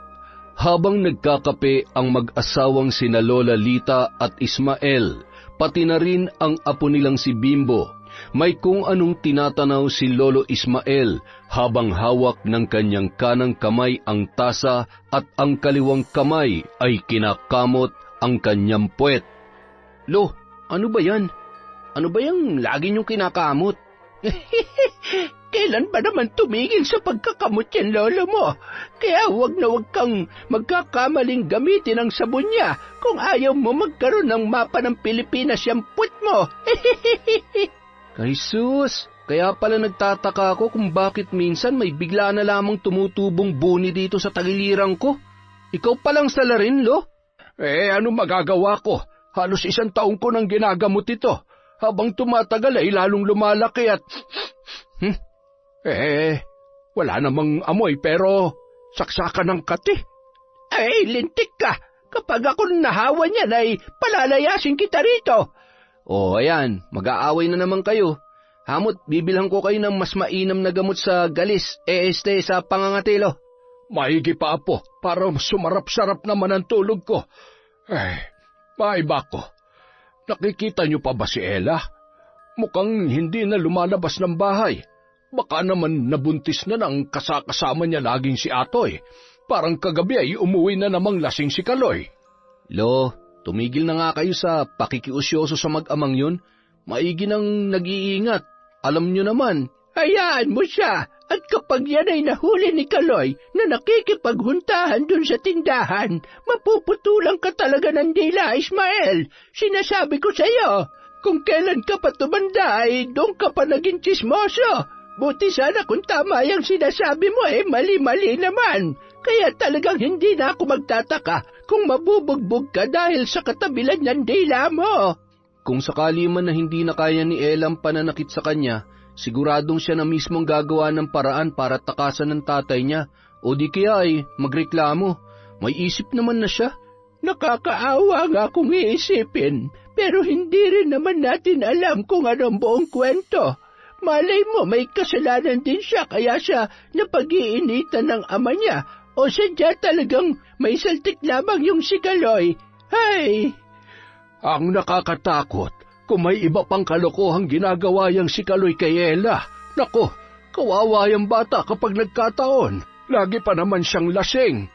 habang nagkakape ang mag-asawang sina Lola Lita at Ismael, pati na rin ang apo nilang si Bimbo, may kung anong tinatanaw si Lolo Ismael habang hawak ng kanyang kanang kamay ang tasa at ang kaliwang kamay ay kinakamot ang kanyang puwet. Lo, ano ba yan? Ano ba yung lagi niyong kinakamot? Kailan ba naman tumigil sa pagkakamot yan, lolo mo? Kaya wag na wag kang magkakamaling gamitin ang sabon niya kung ayaw mo magkaroon ng mapa ng Pilipinas yung put mo. Kay sus, kaya pala nagtataka ako kung bakit minsan may bigla na lamang tumutubong buni dito sa tagiliran ko. Ikaw palang salarin, Lo? Ano magagawa ko? Halos 1 taon ko nang ginagamot ito. Habang tumatagal ay lalong lumalaki at... wala namang amoy pero saksakan ng kati. Ay, lintik ka! Kapag ako nahawa niyan ay palalayasin kita rito. Ayan, mag-aaway na naman kayo. Hamot, bibilhan ko kayo ng mas mainam na gamot sa galis, sa pangangatilo. Maigi pa, Apo, para sumarap-sarap naman ang tulog ko. Maiba ko. Nakikita niyo pa ba si Ella? Mukhang hindi na lumalabas ng bahay. Baka naman nabuntis na ng kasama niya laging si Atoy. Parang kagabi ay umuwi na namang lasing si Kaloy. Lo, tumigil na nga kayo sa pakikiusyoso sa mag-amang yun. Maigi nang nag-iingat. Alam niyo naman. Hayaan mo siya. At kapag yan ay nahuli ni Kaloy na nakikipaghuntahan dun sa tindahan, mapuputulan ka talaga ng dila, Ismael. Sinasabi ko sa iyo, kung kailan ka pa tumanda ay doon ka pa naging tsismoso. Buti sana kung tama yung sinasabi mo mali-mali naman. Kaya talagang hindi na ako magtataka kung mabubugbog ka dahil sa katabilan ng dila mo. Kung sakali man na hindi na kaya ni Ella ang pananakit sa kanya, siguradong siya na mismong gagawa ng paraan para takasan ng tatay niya, o di kaya ay magreklamo. May isip naman na siya. Nakakaawa nga kung iisipin, pero hindi rin naman natin alam kung anong buong kwento. Malay mo may kasalanan din siya kaya siya napag-iinitan ng ama niya, o sadya talagang may saltik lamang yung si Kaloy. Hay! Ang nakakatakot, kung may iba pang kalokohang ginagawa yang si Kaloy kay Ella. Nako, kawawa yung bata kapag nagkataon. Lagi pa naman siyang lasing.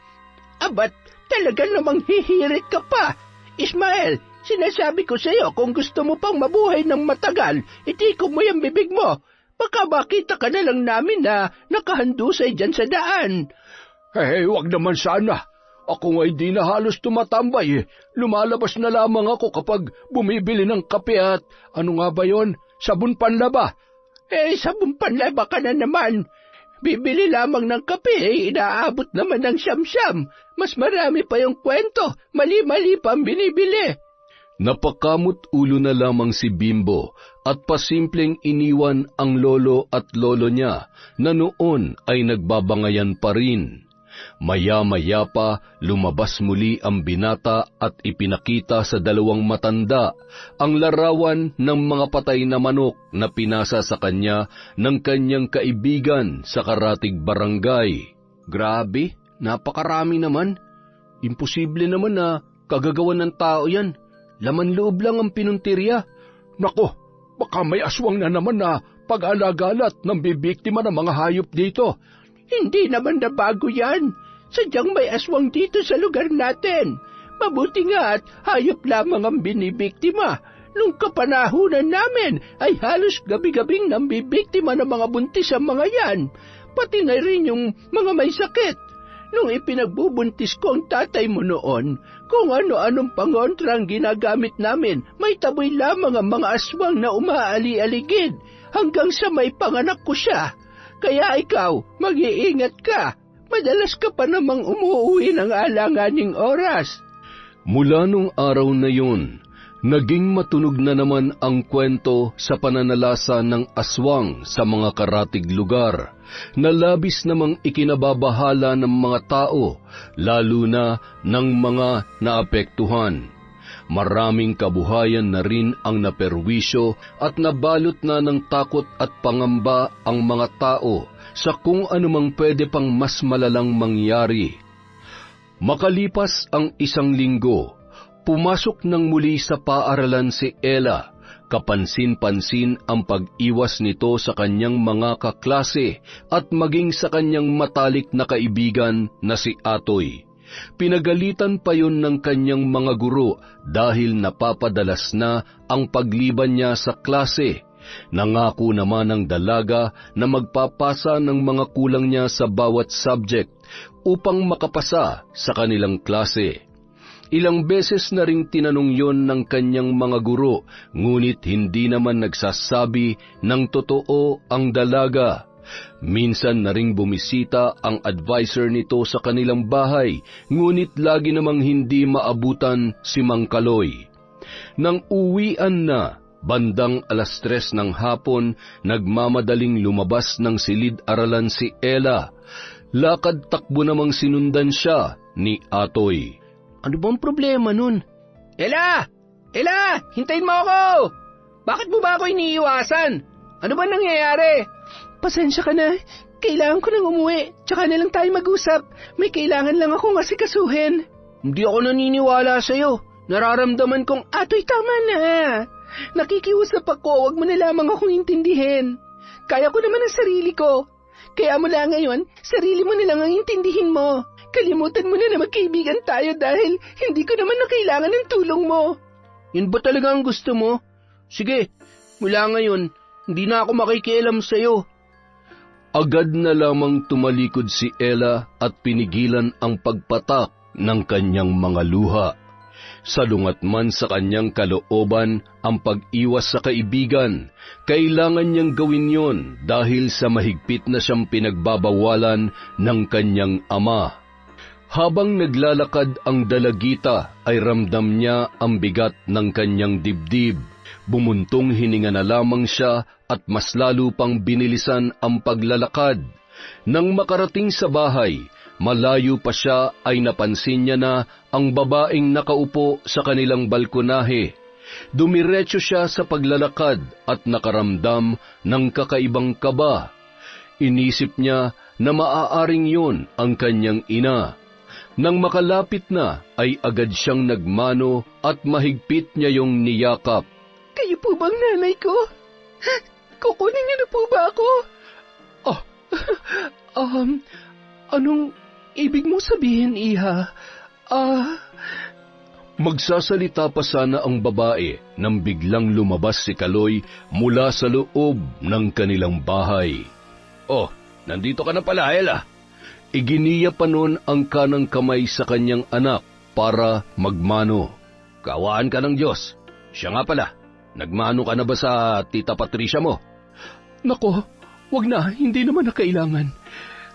Abat, talaga namang hihirit ka pa. Ismael, sinasabi ko sa iyo kung gusto mo pang mabuhay ng matagal, itiko mo yung bibig mo. Baka makita ka na lang namin na nakahandusay dyan sa daan. Wag naman sana. Ako nga'y di na halos tumatambay. Lumalabas na lamang ako kapag bumibili ng kape at ano nga ba yon? Sabon panlaba. Sabon panlaba ka na naman. Bibili lamang ng kape, inaabot naman ng siyam-siyam. Mas marami pa yung kwento, mali-mali pa ang binibili. Napakamot ulo na lamang si Bimbo at pasimpleng iniwan ang lolo at lolo niya na noon ay nagbabangayan pa rin. Maya-maya pa lumabas muli ang binata at ipinakita sa 2 matanda ang larawan ng mga patay na manok na pinasa sa kanya ng kanyang kaibigan sa Karatig Barangay. Grabe, napakarami naman. Imposible naman na kagagawan ng tao yan. Laman loob lang ang pinuntirya. Nako, baka may aswang na naman na pag-alagalat ng bibiktima ng mga hayop dito. Hindi naman na bago yan. Sadyang may aswang dito sa lugar natin. Mabuti nga at hayop lamang ang binibiktima. Nung kapanahunan namin ay halos gabi-gabing nambibiktima ng mga buntis ang mga yan. Pati na rin yung mga may sakit. Nung ipinagbubuntis ko ang tatay mo noon, kung ano-anong pangontra ang ginagamit namin, may taboy lamang ang mga aswang na umaali-aligid hanggang sa may panganak ko siya. Kaya ikaw, mag-iingat ka. Madalas ka pa namang umuwi ng alanganing oras. Mula nung araw na yun, naging matunog na naman ang kwento sa pananalasa ng aswang sa mga karatig lugar, na labis namang ikinababahala ng mga tao, lalo na ng mga naapektuhan. Maraming kabuhayan na rin ang naperwisyo at nabalot na ng takot at pangamba ang mga tao sa kung anumang pwede pang mas malalang mangyari. Makalipas ang 1 linggo, pumasok nang muli sa paaralan si Ella. Kapansin-pansin ang pag-iwas nito sa kanyang mga kaklase at maging sa kanyang matalik na kaibigan na si Atoy. Pinagalitan pa yun ng kanyang mga guro dahil napapadalas na ang pagliban niya sa klase. Nangako naman ng dalaga na magpapasa ng mga kulang niya sa bawat subject upang makapasa sa kanilang klase. Ilang beses na ring tinanong yon ng kanyang mga guro, ngunit hindi naman nagsasabi ng totoo ang dalaga. Minsan na ring bumisita ang advisor nito sa kanilang bahay, ngunit lagi namang hindi maabutan si Mang Kaloy. Nang uwian na, bandang 3:00 ng hapon, nagmamadaling lumabas ng silid-aralan si Ella. Lakad-takbo namang sinundan siya ni Atoy. Ano bang problema nun? Ella! Ella! Hintayin mo ako! Bakit mo ba ako iniiwasan? Ano ba nangyayari? Pasensya ka na. Kailangan ko nang umuwi. Tsaka na lang tayo mag-usap. May kailangan lang akong asikasuhin. Hindi ako naniniwala sa'yo. Nararamdaman kong, Atoy, tama na. Nakikiusap ako, wag mo na lamang akong intindihin. Kaya ko naman ang sarili ko. Kaya mula ngayon, sarili mo na lang ang intindihin mo. Kalimutan mo na magkaibigan tayo dahil hindi ko naman na kailangan ng tulong mo. Yun ba talaga ang gusto mo? Sige, mula ngayon, hindi na ako makikialam sa'yo. Agad na lamang tumalikod si Ella at pinigilan ang pagpatak ng kanyang mga luha. Salungat man sa kanyang kalooban ang pag-iwas sa kaibigan, kailangan niyang gawin yon dahil sa mahigpit na siyang pinagbabawalan ng kanyang ama. Habang naglalakad ang dalagita ay ramdam niya ang bigat ng kanyang dibdib. Bumuntong hininga na lamang siya at mas lalo pang binilisan ang paglalakad. Nang makarating sa bahay, malayo pa siya ay napansin niya na ang babaeng nakaupo sa kanilang balkonahe. Dumiretso siya sa paglalakad at nakaramdam ng kakaibang kaba. Inisip niya na maaaring yun ang kanyang ina. Nang makalapit na ay agad siyang nagmano at mahigpit niya yung niyakap. Kayo po bang nanay ko? Kukunin niyo na po ba ako? Anong ibig mo sabihin, Iha? Magsasalita pa sana ang babae nang biglang lumabas si Kaloy mula sa loob ng kanilang bahay. Oh, nandito ka na pala, Ella. Iginiya pa noon ang kanang kamay sa kanyang anak para magmano. Kawaan ka ng Diyos. Siya nga pala, nagmano ka na ba sa Tita Patricia mo? Nako, wag na, hindi naman na kailangan.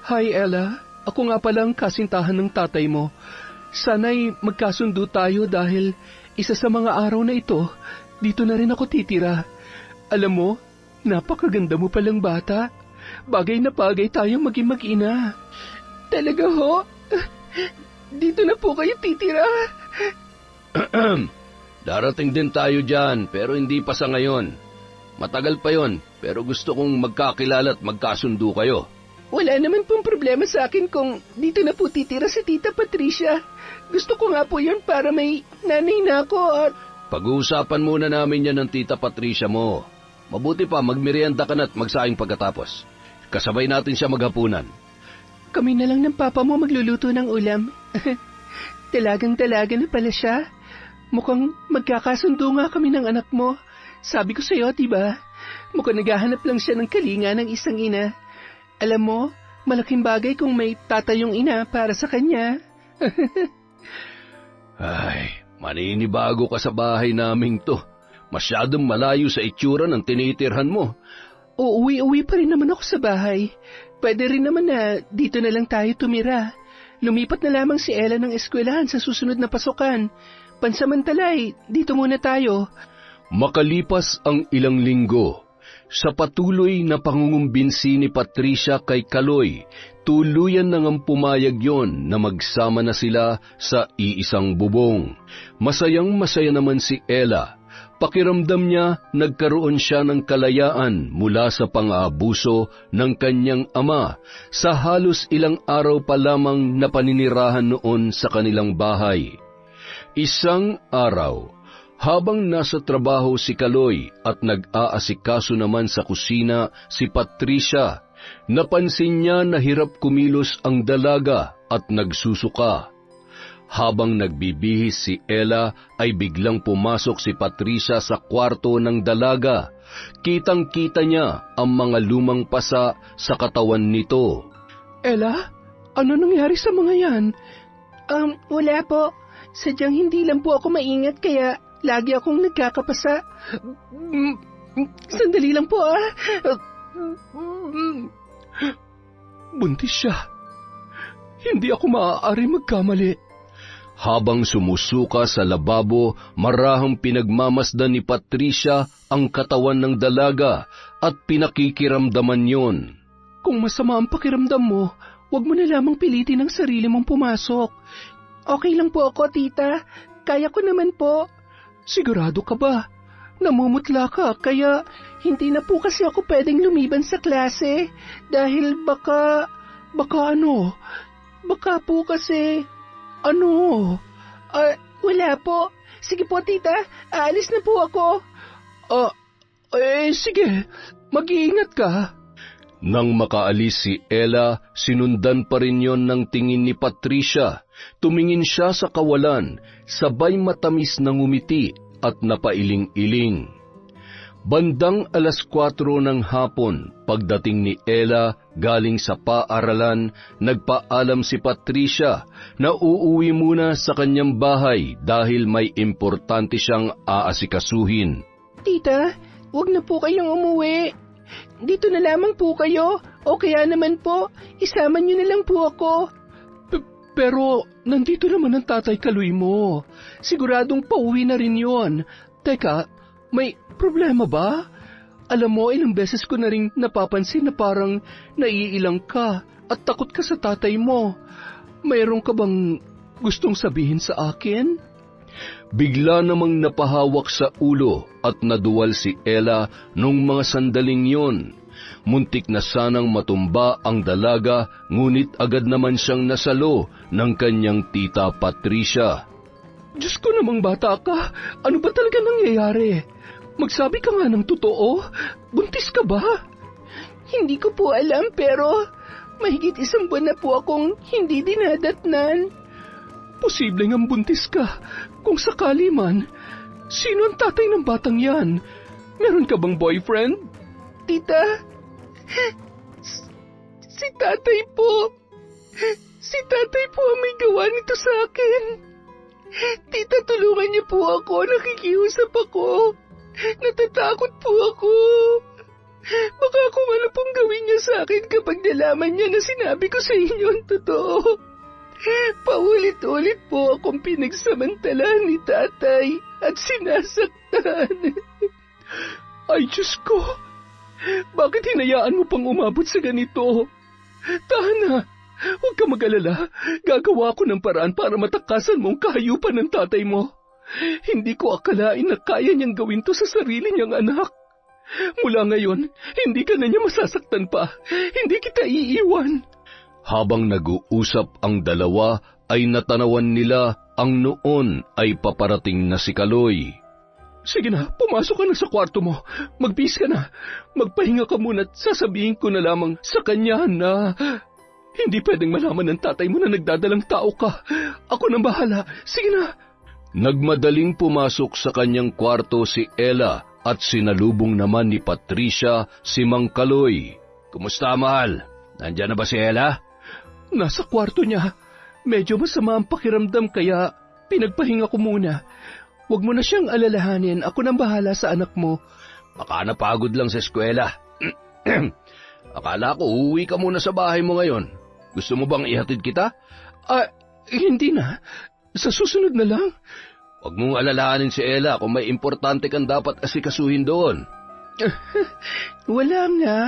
Hi, Ella. Ako nga palang kasintahan ng tatay mo. Sana'y magkasundo tayo dahil isa sa mga araw na ito, dito na rin ako titira. Alam mo, napakaganda mo palang bata. Bagay na bagay tayong maging mag-ina. Talaga ho? Dito na po kayo titira? Darating din tayo dyan, pero hindi pa sa ngayon. Matagal pa yon, pero gusto kong magkakilala at magkasundo kayo. Wala naman pong problema sa akin kung dito na po titira si Tita Patricia. Gusto ko nga po yun para may nanay na ako at... Pag-uusapan muna namin yan ng Tita Patricia mo. Mabuti pa, magmerienda ka na at magsaing pagkatapos. Kasabay natin siya maghapunan. Kami na lang ng papa mo magluluto ng ulam. Talagang-talaga na pala siya. Mukhang magkakasundo nga kami ng anak mo. Sabi ko sa'yo, diba? Mukhang naghahanap lang siya ng kalinga ng isang ina. Alam mo, malaking bagay kung may tatayong ina para sa kanya. Ay, maninibago ka sa bahay naming to. Masyadong malayo sa itsura ng tinitirhan mo. Uuwi-uwi pa rin naman ako sa bahay. Pwede rin naman na dito na lang tayo tumira. Lumipat na lamang si Ella ng eskwelahan sa susunod na pasukan. Pansamantalay, dito muna tayo. Makalipas ang ilang linggo, Sa patuloy na pangungumbinsi ni Patricia kay Kaloy, tuluyan na ngang pumayag yon na magsama na sila sa iisang bubong. Masayang-masaya naman si Ella. Pakiramdam niya nagkaroon siya ng kalayaan mula sa pang-aabuso ng kanyang ama sa halos ilang araw pa lamang na paninirahan noon sa kanilang bahay. Isang araw, habang nasa trabaho si Kaloy at nag-aasikaso naman sa kusina si Patricia, napansin niya na hirap kumilos ang dalaga at nagsusuka. Habang nagbibihis si Ella ay biglang pumasok si Patricia sa kwarto ng dalaga. Kitang-kita niya ang mga lumang pasa sa katawan nito. Ella, ano nangyari sa mga yan? Wala po. Sadyang hindi lang po ako maingat kaya lagi akong nagkakapasa. Sandali lang po Buntis siya. Hindi ako maaari magkamali. Habang sumusuka sa lababo, marahang pinagmamasdan ni Patricia ang katawan ng dalaga at pinakikiramdaman yon. Kung masama ang pakiramdam mo, huwag mo na lamang pilitin ang sarili mong pumasok. Okay lang po ako, tita. Kaya ko naman po. Sigurado ka ba? Namumutla ka, kaya hindi na po kasi ako pwedeng lumiban sa klase. Dahil baka po kasi... wala po. Sige po, tita. Aalis na po ako. Sige. Mag-iingat ka. Nang makaalis si Ella, sinundan pa rin yon ng tingin ni Patricia. Tumingin siya sa kawalan, sabay matamis na ngumiti at napailing-iling. Bandang 4:00 ng hapon, pagdating ni Ella galing sa paaralan, nagpaalam si Patricia na uuwi muna sa kanyang bahay dahil may importante siyang aasikasuhin. Tita, huwag na po kayong umuwi. Dito na lamang po kayo, o kaya naman po, isama niyo na lang po ako. Pero nandito naman ang tatay Kaloy mo. Siguradong pauwi na rin yon. Teka, may problema ba? Alam mo, ilang beses ko na rin napapansin na parang naiilang ka at takot ka sa tatay mo. Mayroon ka bang gustong sabihin sa akin? Bigla namang napahawak sa ulo at naduwal si Ella nung mga sandaling yon. Muntik na sanang matumba ang dalaga, ngunit agad naman siyang nasalo ng kanyang tita Patricia. Diyos ko namang bata ka, ano ba talaga nangyayari? Magsabi ka nga ng totoo, buntis ka ba? Hindi ko po alam pero mahigit 1 buwan na po akong hindi dinadatnan. Posible ngang buntis ka, kung sakali man. Sino ang tatay ng batang yan? Meron ka bang boyfriend? Tita, si tatay po. Si tatay po ang may gawa nito sa akin. Tita, tulungan niyo po ako. Nakikiusap ako. Natatakot po ako. Baka kung ano pong gawin niya sa akin kapag nalaman niya na sinabi ko sa inyo ang totoo. Paulit-ulit po akong pinagsamantalahan ni tatay at sinasaktan. Ay, Diyos ko! Bakit hinayaan mo pang umabot sa ganito? Tahan na! Huwag ka mag-alala. Gagawa ko ng paraan para matakasan mo ang kahayupan ng tatay mo. Hindi ko akalain na kaya niyang gawin to sa sarili niyang anak. Mula ngayon, hindi ka na niya masasaktan pa. Hindi kita iiwan. Habang nag-uusap ang dalawa, ay natanawan nila ang noon ay paparating na si Kaloy. Sige na, pumasok ka na sa kwarto mo. Magbihis ka na. Magpahinga ka muna at sasabihin ko na lamang sa kanya na... Hindi pwedeng malaman ng tatay mo na nagdadalang tao ka. Ako nang bahala. Sige na. Nagmadaling pumasok sa kanyang kwarto si Ella at sinalubong naman ni Patricia si Mang Kaloy. Kumusta, mahal? Nandiyan na ba si Ella? Nasa kwarto niya. Medyo masama ang pakiramdam kaya pinagpahinga ko muna. Huwag mo na siyang alalahanin. Ako nang bahala sa anak mo. Baka napagod lang sa eskwela. Akala ko uuwi ka muna sa bahay mo ngayon. Gusto mo bang ihatid kita? Hindi na. Sa susunod na lang. Huwag mong alalahanin si Ella kung may importante kang dapat asikasuhin doon. Wala nga.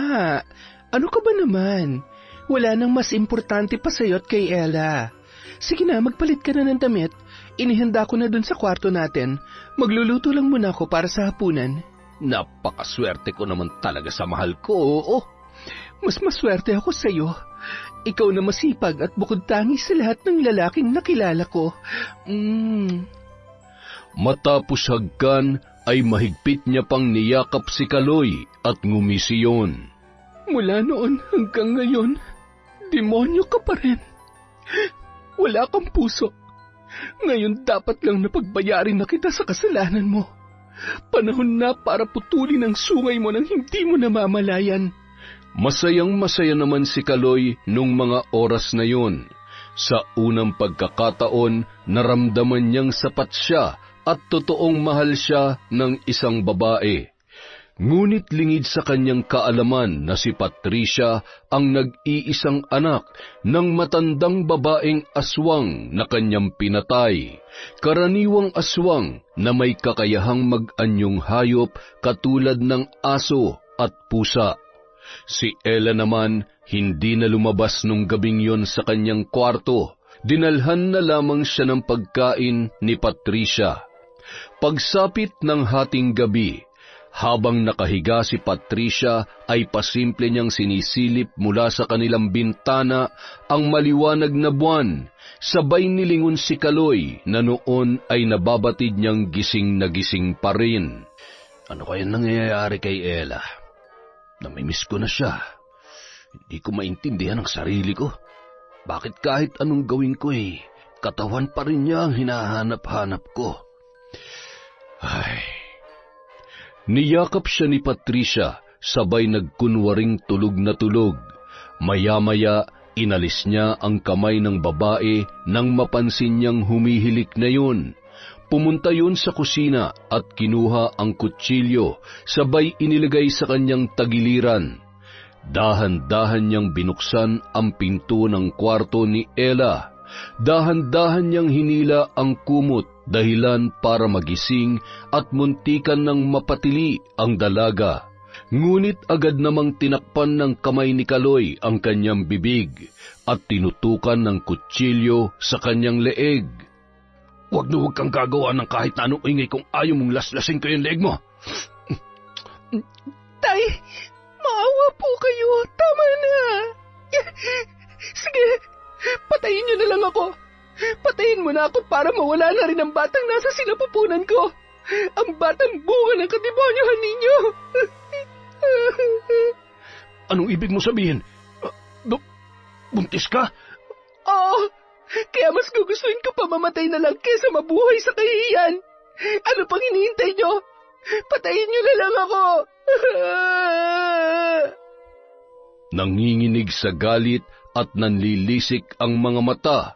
Ano ka ba naman? Wala nang mas importante pa sa'yo at kay Ella. Sige na, magpalit ka na ng damit. Inihanda ko na dun sa kwarto natin. Magluluto lang muna ako para sa hapunan. Napakaswerte ko naman talaga sa mahal ko, oo. Mas maswerte ako sa'yo. Ikaw na masipag at bukod tangi sa lahat ng lalaking nakilala ko. Matapos hagkan ay mahigpit niya pang niyakap si Kaloy at ngumisi yun. Mula noon hanggang ngayon, demonyo ka pa rin. Wala kang puso. Ngayon dapat lang napagbayarin na kita sa kasalanan mo. Panahon na para putulin ang sungay mo nang hindi mo namamalayan. Masayang-masaya naman si Kaloy nung mga oras na yun. Sa unang pagkakataon, naramdaman niyang sapat siya at totoong mahal siya ng isang babae. Ngunit lingid sa kanyang kaalaman na si Patricia ang nag-iisang anak ng matandang babaeng aswang na kanyang pinatay. Karaniwang aswang na may kakayahang mag-anyong hayop katulad ng aso at pusa. Si Ella naman hindi na lumabas nung gabing yon sa kanyang kwarto. Dinalhan na lamang siya ng pagkain ni Patricia. Pagsapit ng hating gabi, habang nakahiga si Patricia ay pasimple niyang sinisilip mula sa kanilang bintana ang maliwanag na buwan. Sabay nilingon si Kaloy na noon ay nababatid niyang gising na gising pa rin. Ano kaya nangyayari kay Ella? Namimiss ko na siya. Hindi ko maintindihan ang sarili ko. Bakit kahit anong gawin ko katawan pa rin niya ang hinahanap-hanap ko? Ay... Niyakap siya ni Patricia, sabay nagkunwaring tulog na tulog. Maya-maya, inalis niya ang kamay ng babae nang mapansin niyang humihilik na yun. Pumunta yun sa kusina at kinuha ang kutsilyo, sabay inilagay sa kanyang tagiliran. Dahan-dahan niyang binuksan ang pinto ng kwarto ni Ella. Dahan-dahan niyang hinila ang kumot dahilan para magising at muntikan ng mapatili ang dalaga. Ngunit agad namang tinakpan ng kamay ni Kaloy ang kanyang bibig at tinutukan ng kutsilyo sa kanyang leeg. Huwag kang gagawa ng kahit na anong ingay kung ayaw mong laslasin ko yung leeg mo. Tay, maawa po kayo. Tama na. Sige, patayin niyo na lang ako. Patayin mo na ako para mawala na rin ang batang nasa sinapupunan ko. Ang batang bunga ng kademonyohan ninyo. Anong ibig mo sabihin? Buntis ka? Oo, kaya mas gugustuhin ko pa mamatay na lang kesa mabuhay sa kahihiyan. Ano pang hinihintay nyo? Patayin nyo na lang ako. Nanginginig sa galit at nanlilisik ang mga mata.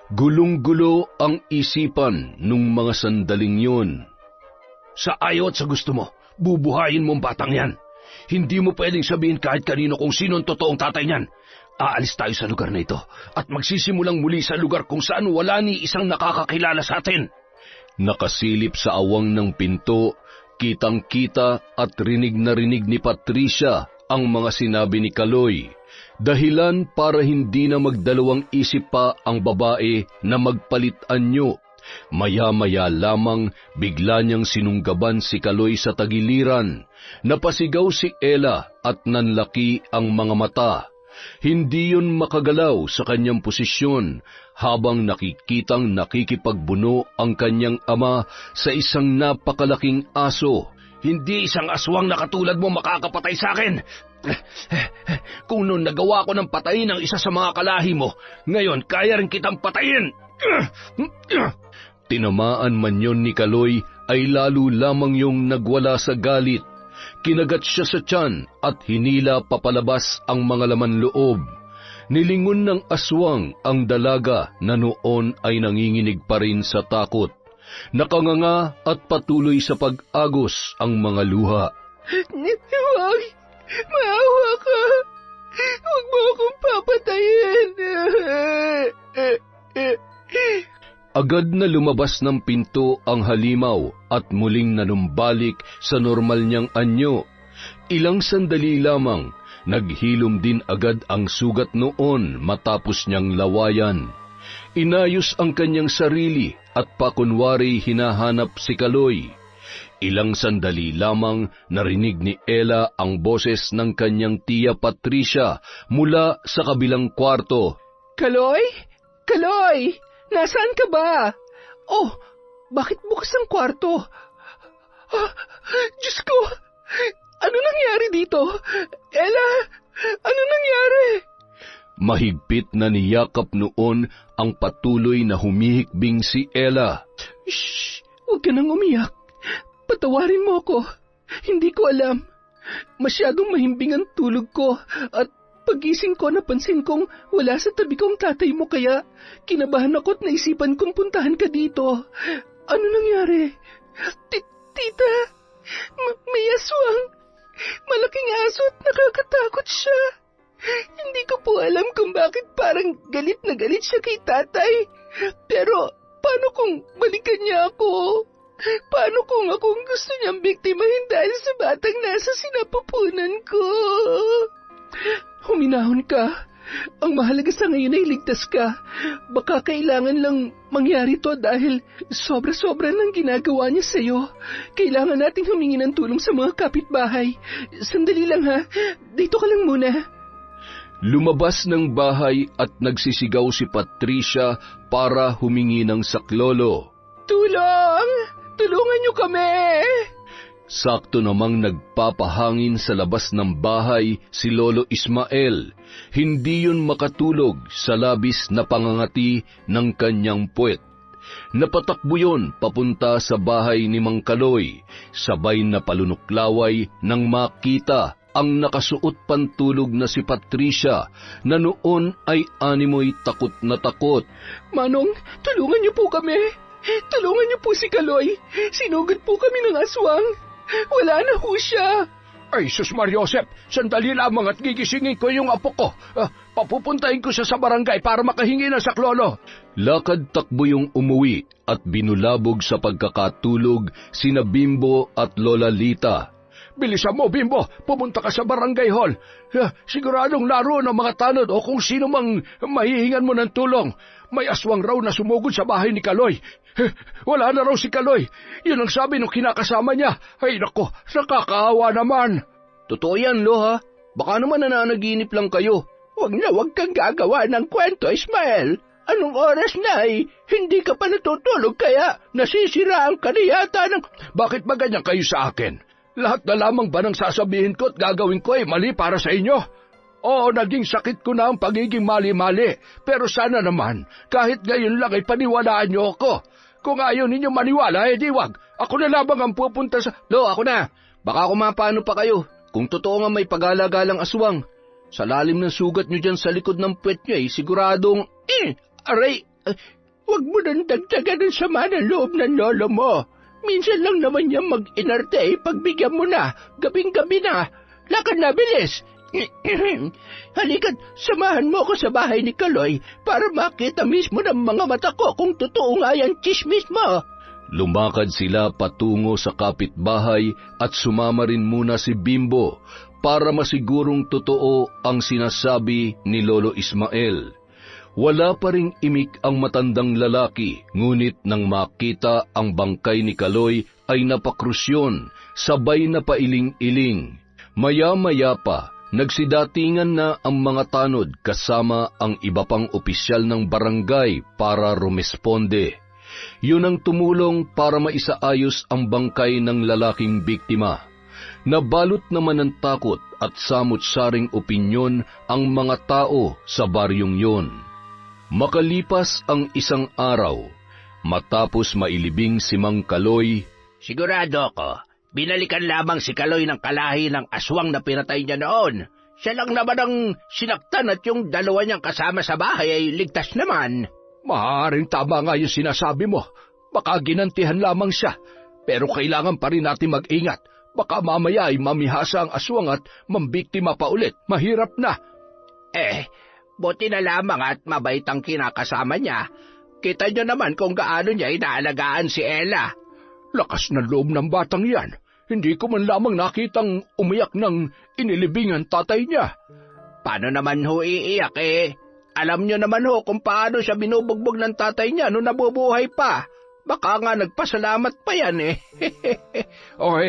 Gulong-gulo ang isipan nung mga sandaling yun. Sa ayaw at sa gusto mo, bubuhayin mo ang batang yan. Hindi mo pwedeng sabihin kahit kanino kung sino ang totoong tatay niyan. Aalis tayo sa lugar na ito at magsisimulang muli sa lugar kung saan wala ni isang nakakakilala sa atin. Nakasilip sa awang ng pinto, kitang-kita at rinig na rinig ni Patricia ang mga sinabi ni Kaloy. Dahilan para hindi na magdalawang isip pa ang babae na magpalit anyo. Maya-maya lamang bigla niyang sinunggaban si Kaloy sa tagiliran. Napasigaw si Ella at nanlaki ang mga mata. Hindi yun makagalaw sa kanyang posisyon habang nakikitang nakikipagbuno ang kanyang ama sa isang napakalaking aso. Hindi isang aswang na katulad mo makakapatay sa akin. Kung noon nagawa ko ng patayin ang isa sa mga kalahi mo, ngayon kaya rin kitang patayin. Tinamaan man yon ni Kaloy ay lalo lamang yung nagwala sa galit. Kinagat siya sa tiyan at hinila papalabas ang mga laman loob. Nilingon ng aswang ang dalaga na noon ay nanginginig pa rin sa takot. Nakanganga at patuloy sa pag-agos ang mga luha. Huwag! Maawa ka! Huwag mo akong papatayin! Agad na lumabas ng pinto ang halimaw at muling nanumbalik sa normal niyang anyo. Ilang sandali lamang, naghilom din agad ang sugat noon matapos niyang lawayan. Inayos ang kanyang sarili at pakunwari hinahanap si Kaloy. Ilang sandali lamang narinig ni Ella ang boses ng kanyang tiya Patricia mula sa kabilang kwarto. Kaloy? Kaloy! Nasaan ka ba? Oh, bakit bukas ang kwarto? Ah, Diyos ko! Ano nangyari dito? Ella, ano nangyari? Mahigpit na niyakap noon ang patuloy na humihikbing si Ella. Shh! Huwag ka nang umiyak. Patawarin mo ako. Hindi ko alam. Masyadong mahimbing ang tulog ko at pagising ko napansin kong wala sa tabi kong tatay mo kaya kinabahan ako at naisipan kong puntahan ka dito. Ano nangyari? Tita, may aswang. Malaking aso at nakakatakot siya. Hindi ko po alam kung bakit parang galit na galit siya kay tatay. Pero paano kung balikan niya ako? Paano kung akong gusto niyang biktimahin dahil sa batang nasa sinapupunan ko? Huminahon ka. Ang mahalaga sa ngayon ay ligtas ka. Baka kailangan lang mangyari to dahil sobra-sobra ng ginagawa niya sa'yo. Kailangan nating humingi ng tulong sa mga kapitbahay. Sandali lang ha. Dito ka lang muna. Lumabas ng bahay at nagsisigaw si Patricia para humingi ng saklolo. Tulong! Tulungan niyo kami! Sakto namang nagpapahangin sa labas ng bahay si Lolo Ismael. Hindi yun makatulog sa labis na pangangati ng kanyang puwet. Napatakbo yun papunta sa bahay ni Mang Kaloy, sabay na palunuklaway nang makita ang nakasuot pantulog na si Patricia na noon ay animoy takot na takot. Manong, tulungan niyo po kami! Tulungan niyo po si Kaloy! Sinugod po kami ng aswang! Wala na ho siya! Ay, Sus Mariosep, sandali lamang at gigisingin ko yung apo ko. Papupuntahin ko siya sa barangay para makahingi ng saklolo. Lakad takbo yung umuwi at binulabog sa pagkakatulog sina Bimbo at Lola Lita. Bilisan mo, Bimbo, pumunta ka sa barangay hall. Siguradong naroon ang mga tanod o kung sino mang mahihingan mo ng tulong. May aswang raw na sumugod sa bahay ni Kaloy. Wala na raw si Kaloy. Yun ang sabi nung kinakasama niya. Ay nako, nakakaawa naman. Totoo yan, Lo, ha? Baka naman nananaginip lang kayo. Huwag kang gagawa ng kwento, Ismael. Anong oras na ay hindi ka pa natutulog kaya nasisiraan ka na yata ng... Bakit ba ganyan kayo sa akin? Lahat na lamang ba ng sasabihin ko at gagawin ko ay mali para sa inyo? Oo, naging sakit ko na ang pagiging mali-mali. Pero sana naman, kahit ngayon lang ay paniwalaan niyo ako. Kung ayaw ninyo maniwala, di wag. Ako na lamang ang pupunta sa... Lo, ako na. Baka kumapano pa kayo. Kung totoo nga may pag-alagalang aswang. Sa lalim ng sugat nyo dyan sa likod ng puwet nyo siguradong... Aray, wag mo nang dagdagan ng sama ng loob ng lolo mo. Minsan lang naman niya mag-inarte, pagbigyan mo na, gabing-gabi na. Lakad na, bilis! Halika't, samahan mo ko sa bahay ni Kaloy para makita mismo ng mga mata ko kung totoo nga yan chismis mo. Lumakad sila patungo sa kapitbahay at sumama rin muna si Bimbo para masigurong totoo ang sinasabi ni Lolo Ismael. Wala pa ring imik ang matandang lalaki, ngunit nang makita ang bangkay ni Kaloy ay napakrusyon, sabay na pailing-iling. Maya-maya pa, nagsidatingan na ang mga tanod kasama ang iba pang opisyal ng barangay para rumesponde. Yun ang tumulong para maisaayos ang bangkay ng lalaking biktima. Nabalot naman ng takot at samut-saring opinyon ang mga tao sa baryong yon. Makalipas ang isang araw, matapos mailibing si Mang Kaloy, sigurado ako, binalikan lamang si Kaloy ng kalahi ng aswang na pinatay niya noon. Siya lang naman ang sinaktan at yung dalawa niyang kasama sa bahay ay ligtas naman. Maaaring tama nga yung sinasabi mo. Baka ginantihan lamang siya. Pero kailangan pa rin natin mag-ingat. Baka mamaya ay mamihasa ang aswang at mambiktima pa ulit. Mahirap na. Buti na lamang at mabait ang kinakasama niya. Kita niyo naman kung gaano niya inaalagaan si Ella. Lakas ng loob ng batang yan. Hindi ko man lamang nakitang umiyak ng inilibingan tatay niya. Paano naman ho iiyak Alam nyo naman ho kung paano siya binubugbog ng tatay niya nung nabubuhay pa. Baka nga nagpasalamat pa yan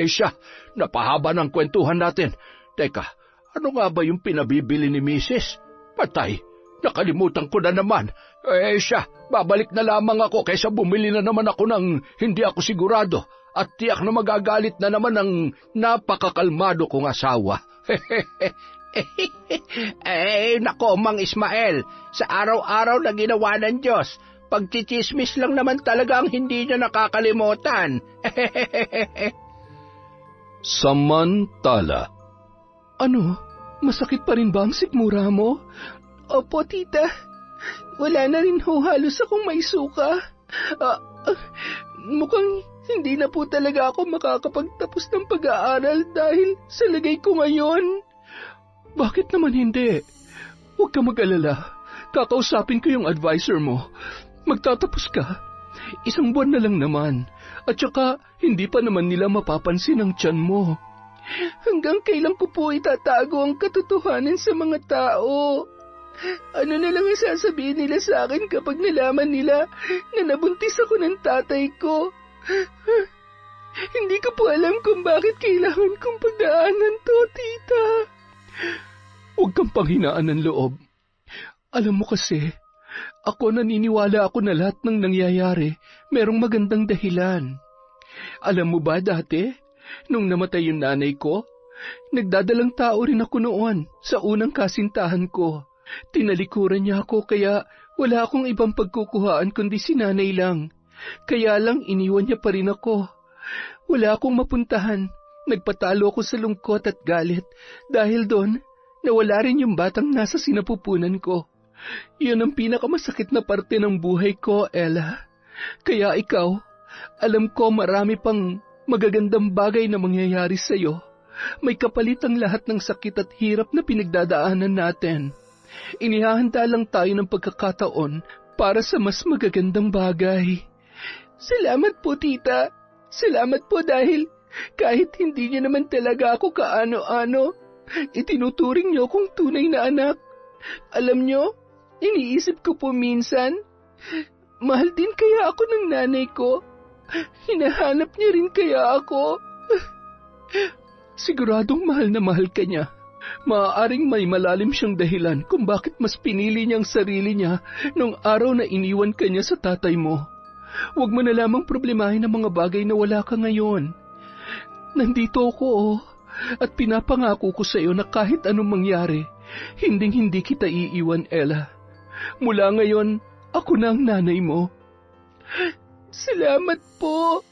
Siya, napahaba ng kwentuhan natin. Teka, ano nga ba yung pinabibili ni Mrs.? Patay, nakalimutan ko na naman. Siya, babalik na lamang ako kaysa bumili na naman ako ng hindi ako sigurado at tiyak na magagalit na naman ang napakakalmado kong asawa. Nako, Mang Ismael, sa araw-araw na ginawa ng Diyos, pagchichismis lang naman talaga ang hindi niya nakakalimutan. Samantala. Ano? Masakit pa rin ba ang sikmura mo? Opo, tita. Wala na rin ho halos akong may suka. Mukhang hindi na po talaga ako makakapagtapos ng pag-aaral dahil sa lagay ko ngayon. Bakit naman hindi? Huwag ka mag-alala. Kakausapin ko yung advisor mo. Magtatapos ka. 1 buwan na lang naman. At saka, hindi pa naman nila mapapansin ang tiyan mo. Hanggang kailan ko po itatago ang katotohanan sa mga tao? Ano na lang ang sasabihin nila sa akin kapag nalaman nila na nabuntis ako ng tatay ko? Hindi ko po alam kung bakit kailangan kong pagdaanan to, tita. Huwag kang panghinaan ng loob. Alam mo kasi, ako naniniwala ako na lahat ng nangyayari merong magandang dahilan. Alam mo ba dati, nung namatay yung nanay ko, nagdadalang tao rin ako noon sa unang kasintahan ko. Tinalikuran niya ako kaya wala akong ibang pagkukuhaan kundi si nanay lang. Kaya lang iniwan niya pa rin ako. Wala akong mapuntahan. Nagpatalo ako sa lungkot at galit dahil doon nawala rin yung batang nasa sinapupunan ko. Yun ang pinakamasakit na parte ng buhay ko, Ella. Kaya ikaw, alam ko marami pang magagandang bagay na mangyayari sa'yo. May kapalit ang lahat ng sakit at hirap na pinagdadaanan natin. Inihahanda lang tayo ng pagkakataon para sa mas magagandang bagay. Salamat po, tita. Salamat po dahil kahit hindi niyo naman talaga ako kaano-ano, itinuturing niyo akong tunay na anak. Alam niyo, iniisip ko po minsan, mahal din kaya ako ng nanay ko. Hinahanap niya rin kaya ako. Siguradong mahal na mahal ka niya. Maaaring may malalim siyang dahilan kung bakit mas pinili niyang sarili niya nung araw na iniwan ka niya sa tatay mo. Huwag mo na lamang problemahin ang mga bagay na wala ka ngayon. Nandito ako at pinapangako ko sa iyo na kahit anong mangyari, hinding-hindi kita iiwan, Ella. Mula ngayon, ako na ang nanay mo. Salamat po.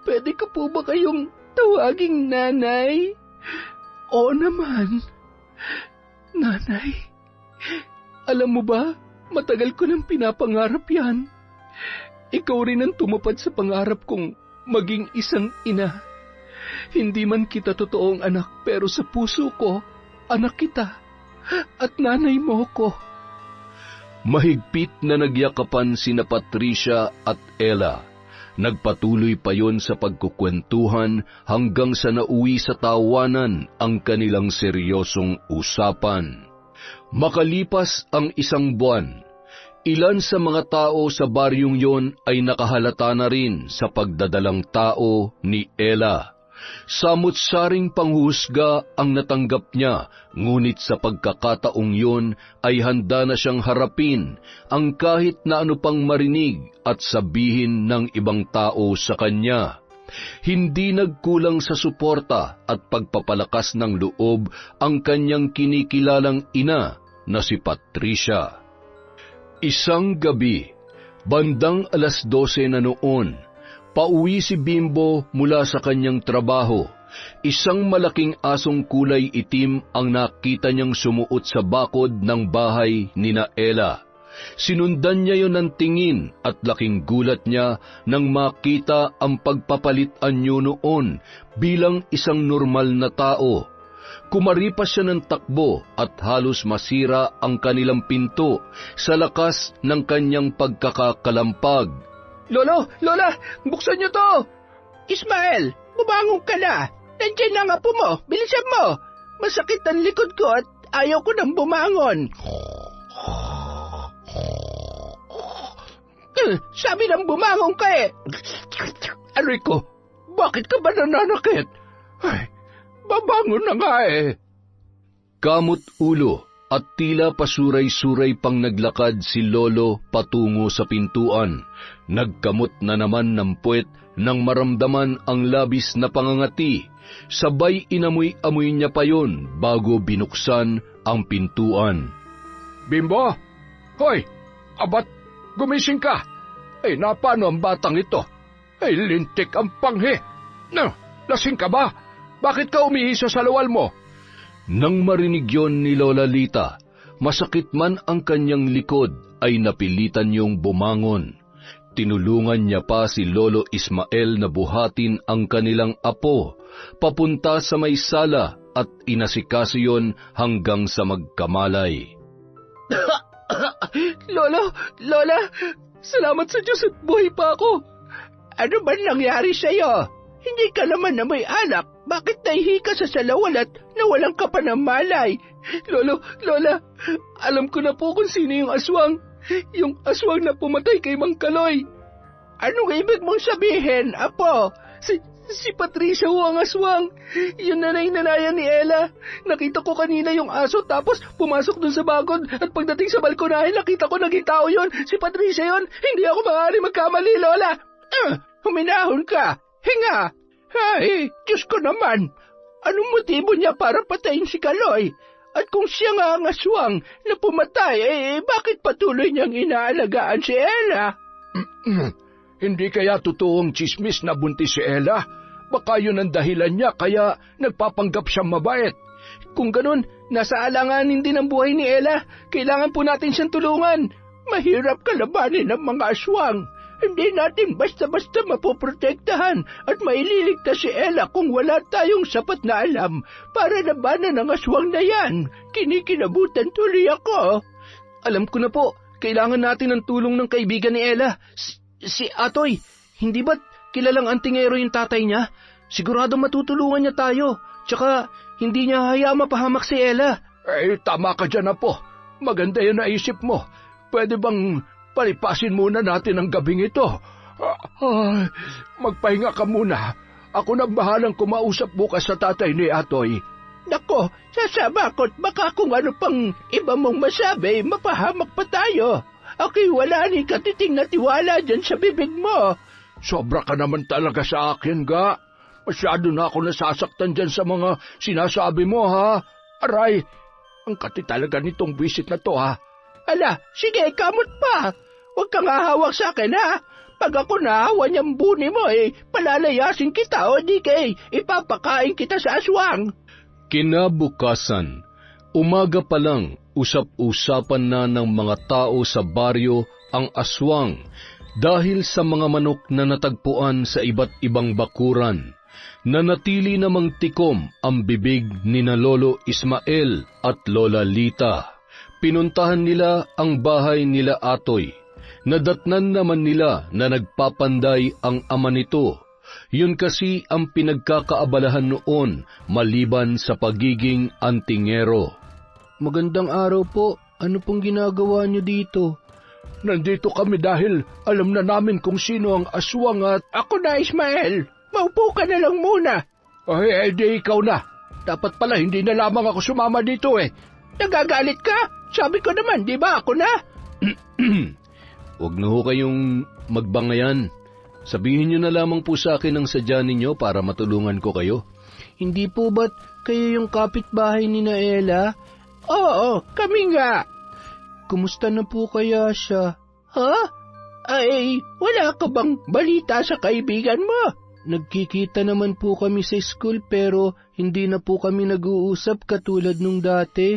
Pwede ko po ba kayong tawaging nanay? Oo naman. Nanay, alam mo ba, matagal ko nang pinapangarap yan. Ikaw rin ang tumupad sa pangarap kong maging isang ina. Hindi man kita totoong anak pero sa puso ko, anak kita at nanay mo ko. Mahigpit na nagyakapan sina Patricia at Ella. Nagpatuloy pa yon sa pagkukwentuhan hanggang sa nauwi sa tawanan ang kanilang seryosong usapan. Makalipas ang 1 buwan, ilan sa mga tao sa baryong yon ay nakahalata na rin sa pagdadalang tao ni Ella. Samut-saring panghusga ang natanggap niya, ngunit sa pagkakataong yon ay handa na siyang harapin ang kahit na ano pang marinig at sabihin ng ibang tao sa kanya. Hindi nagkulang sa suporta at pagpapalakas ng loob ang kanyang kinikilalang ina na si Patricia. Isang gabi, bandang 12:00 na noon, pauwi si Bimbo mula sa kanyang trabaho. Isang malaking asong kulay itim ang nakita niyang sumuot sa bakod ng bahay ni Ella. Sinundan niya yon ng tingin at laking gulat niya nang makita ang pagpapalit anyo noon bilang isang normal na tao. Kumaripas siya ng takbo at halos masira ang kanilang pinto sa lakas ng kanyang pagkakakalampag. Lolo! Lola! Buksan niyo to! Ismael, bumangon ka na. Nandiyan na ang apo mo. Bilisan mo. Masakit ang likod ko at ayaw ko nang bumangon. Sabi nang bumangon ka eh. Aray ko, bakit ka ba nananakit? Ay, babangon na nga eh. Kamot ulo at tila pasuray-suray pang naglakad si Lolo patungo sa pintuan. Nagkamot na naman ng puwet nang maramdaman ang labis na pangangati. Sabay inamoy-amoy niya pa yon bago binuksan ang pintuan. Bimbo! Hoy! Abat, gumising ka! Ay, napano ang batang ito? Ay, lintik ang panghi! No, lasing ka ba? Bakit ka umihi sa salawal mo? Nang marinig yon ni Lola Lita, masakit man ang kanyang likod ay napilitan niyong bumangon. Tinulungan niya pa si Lolo Ismael na buhatin ang kanilang apo, papunta sa may sala at inasikaso yon hanggang sa magkamalay. Lola, salamat sa Diyos at buhay pa ako. Ano ba nangyari sa'yo? Hindi ka naman na may anak. Bakit nahihi ka sa salawal at nawalan ka pa ng malay? Lola, alam ko na po kung sino yung aswang. Yung aswang na pumatay kay Mang Kaloy. Anong ibig mong sabihin, Apo? Si Patricia ho ang aswang. Yung nanay-nanayan ni Ella. Nakita ko kanina yung aso tapos pumasok dun sa bagod at pagdating sa balkonahe nakita ko naging tao yun. Si Patricia yun. Hindi ako maaari magkamali, Lola. Huminahon ka. Hinga. Ay, Diyos ko naman. Anong motibo niya para patayin si Kaloy? At kung siya nga ang aswang na pumatay, bakit patuloy niyang inaalagaan si Ella? Hindi kaya totoong chismis na buntis si Ella? Baka yun ang dahilan niya kaya nagpapanggap siyang mabait. Kung ganun, nasa alanganin din ang buhay ni Ella. Kailangan po natin siyang tulungan. Mahirap kalabanin ng mga aswang. Hindi natin basta-basta mapoprotektahan at maililigtas si Ella kung wala tayong sapat na alam para labanan ang aswang na yan. Kinikinabutan tuloy ako. Alam ko na po, kailangan natin ng tulong ng kaibigan ni Ella. Si Atoy, hindi ba't kilalang antingero yung tatay niya? Sigurado matutulungan niya tayo. Tsaka, hindi niya hayaan mapahamak si Ella. Tama ka dyan, Apo. Maganda yung naisip mo. Pwede bang palipasin muna natin ang gabing ito? Magpahinga ka muna. Ako nang bahalang kumausap bukas sa tatay ni Atoy. Nako, sasama ko't baka kung ano pang iba mong masabi, mapahamak pa tayo. Ako'y wala ni katiting na tiwala dyan sa bibig mo. Sobra ka naman talaga sa akin, ga. Masyado na ako nasasaktan dyan sa mga sinasabi mo, ha? Aray, ang kati talaga nitong visit na to, ha? Ala, sige, kamot pa. Huwag kang hahawak sa akin, ha? Pag ako nahawa niyang buni mo, palalayasin kita o di kay ipapakain kita sa aswang. Kinabukasan, umaga pa lang, usap-usapan na ng mga tao sa baryo ang aswang dahil sa mga manok na natagpuan sa iba't ibang bakuran. Nanatili namang tikom ang bibig ni na Lolo Ismael at Lola Lita. Pinuntahan nila ang bahay nila Atoy. Nadatnan naman nila na nagpapanday ang ama nito. Yun kasi ang pinagkakaabalahan noon maliban sa pagiging antingero. Magandang araw po. Ano pong ginagawa niyo dito? Nandito kami dahil alam na namin kung sino ang aswang at... Ako na, Ismael. Maupo ka na lang muna. Di ikaw na. Dapat pala hindi na lamang ako sumama dito eh. Nagagalit ka? Sabi ko naman, di ba ako na? Huwag na ho kayong magbangayan. Sabihin niyo na lamang po sa akin ang sadya ninyo para matulungan ko kayo. Hindi po ba't kayo yung kapitbahay ni na Ella? Oo, kami nga. Kumusta na po kaya siya? Ha? Ay, wala ka bang balita sa kaibigan mo? Nagkikita naman po kami sa school pero hindi na po kami nag-uusap katulad nung dati.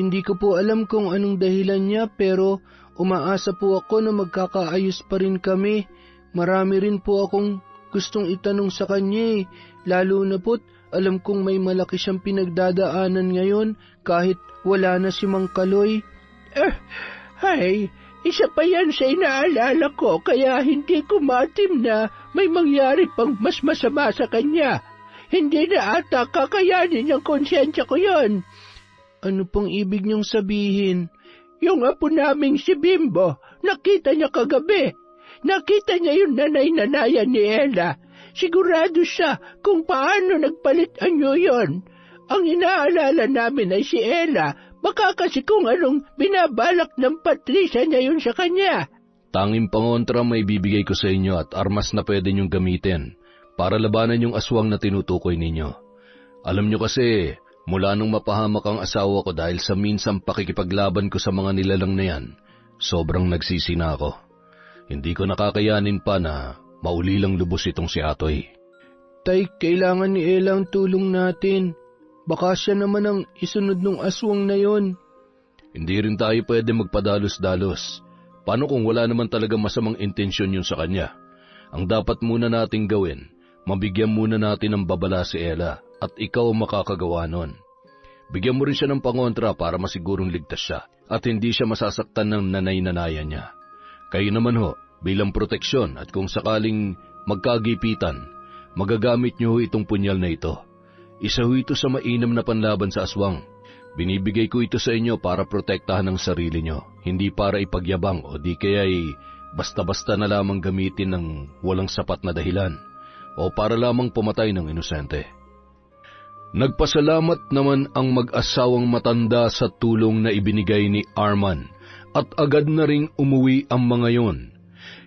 Hindi ko po alam kung anong dahilan niya pero umaasa po ako na magkakaayos pa rin kami. Marami rin po akong gustong itanong sa kanya lalo na po't alam kong may malaki siyang pinagdadaanan ngayon kahit wala na si Mang Kaloy. Ay, Isa pa yan sa inaalala ko kaya hindi ko matim na may mangyari pang mas masama sa kanya. Hindi na ata kakayanin ng konsyensya ko yon. Ano pong ibig niyong sabihin? Yung apo naming si Bimbo, nakita niya kagabi. Nakita niya yung nanay-nanayan ni Ella. Sigurado siya kung paano nagpalit anyo yon. Ang inaalala namin ay si Ella, baka kasi kung anong binabalak ng Patricia niya yun sa kanya. Tanging pangontra may bibigay ko sa inyo at armas na pwede niyong gamitin para labanan yung aswang na tinutukoy ninyo. Alam niyo kasi, mula nung mapahamak ang asawa ko dahil sa minsang pakikipaglaban ko sa mga nilalang na yan, sobrang nagsisi na ako. Hindi ko nakakayanin pa na maulilang lubos itong si Atoy. Tay, kailangan ni Ella ang tulong natin. Baka siya naman ang isunod ng aswang na yon. Hindi rin tayo pwede magpadalos-dalos. Paano kung wala naman talaga masamang intensyon yun sa kanya? Ang dapat muna nating gawin, mabigyan muna natin ng babala si Ella at ikaw ang makakagawa nun. Bigyan mo rin siya ng pangontra para masigurong ligtas siya at hindi siya masasaktan ng nanay-nanayan niya. Kayo naman ho, bilang proteksyon at kung sakaling magkagipitan, magagamit niyo ho itong punyal na ito. Isa ho ito sa mainam na panlaban sa aswang. Binibigay ko ito sa inyo para protektahan ang sarili niyo, hindi para ipagyabang o di kaya'y basta-basta na lamang gamitin ng walang sapat na dahilan o para lamang pumatay ng inosente. Nagpasalamat naman ang mag-asawang matanda sa tulong na ibinigay ni Arman at agad na ring umuwi ang mga yon.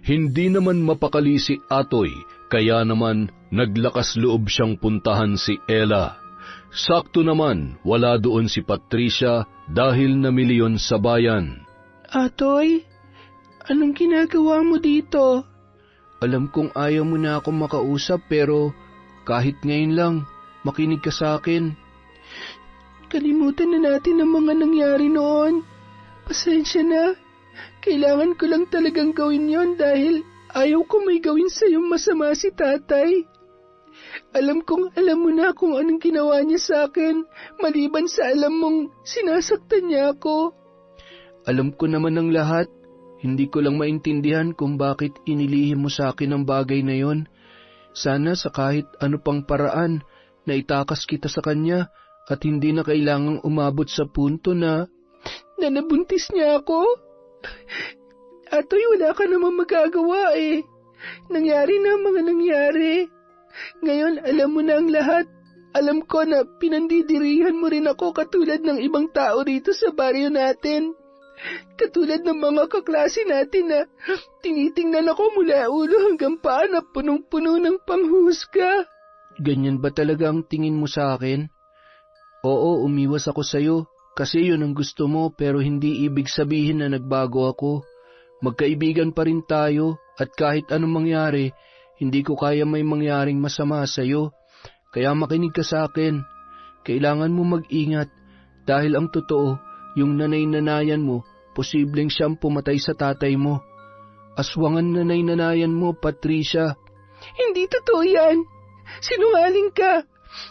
Hindi naman mapakali si Atoy, kaya naman naglakas loob siyang puntahan si Ella. Sakto naman wala doon si Patricia dahil namilyon sa bayan. Atoy, anong ginagawa mo dito? Alam kong ayaw mo na akong makausap pero kahit ngayon lang, makinig ka sa akin. Kalimutan na natin ang mga nangyari noon. Pasensya na. Kailangan ko lang talagang gawin yon dahil ayaw ko may gawin sa'yo masama si tatay. Alam kong alam mo na kung anong ginawa niya sa akin, maliban sa alam mong sinasaktan niya ako. Alam ko naman ang lahat. Hindi ko lang maintindihan kung bakit inilihim mo sa akin ang bagay na yon. Sana sa kahit ano pang paraan na itakas kita sa kanya at hindi na kailangang umabot sa punto na nabuntis niya ako. Atoy, wala ka namang magagawa eh. Nangyari na ang mga nangyari. Ngayon, alam mo na ang lahat. Alam ko na pinandidirihan mo rin ako katulad ng ibang tao rito sa baryo natin. Katulad ng mga kaklase natin na tinitingnan ako mula ulo hanggang paa na punong-puno ng panghusga. Ganyan ba talaga ang tingin mo sa akin? Oo, umiwas ako sa'yo. Kasi yun ang gusto mo pero hindi ibig sabihin na nagbago ako. Magkaibigan pa rin tayo at kahit anong mangyari, hindi ko kaya may mangyaring masama sa'yo. Kaya makinig ka sa akin. Kailangan mo mag-ingat dahil ang totoo, yung nanay-nanayan mo, posibleng siyang pumatay sa tatay mo. Aswangan nanay-nanayan mo, Patricia. Hindi totoo yan. Sinungaling ka.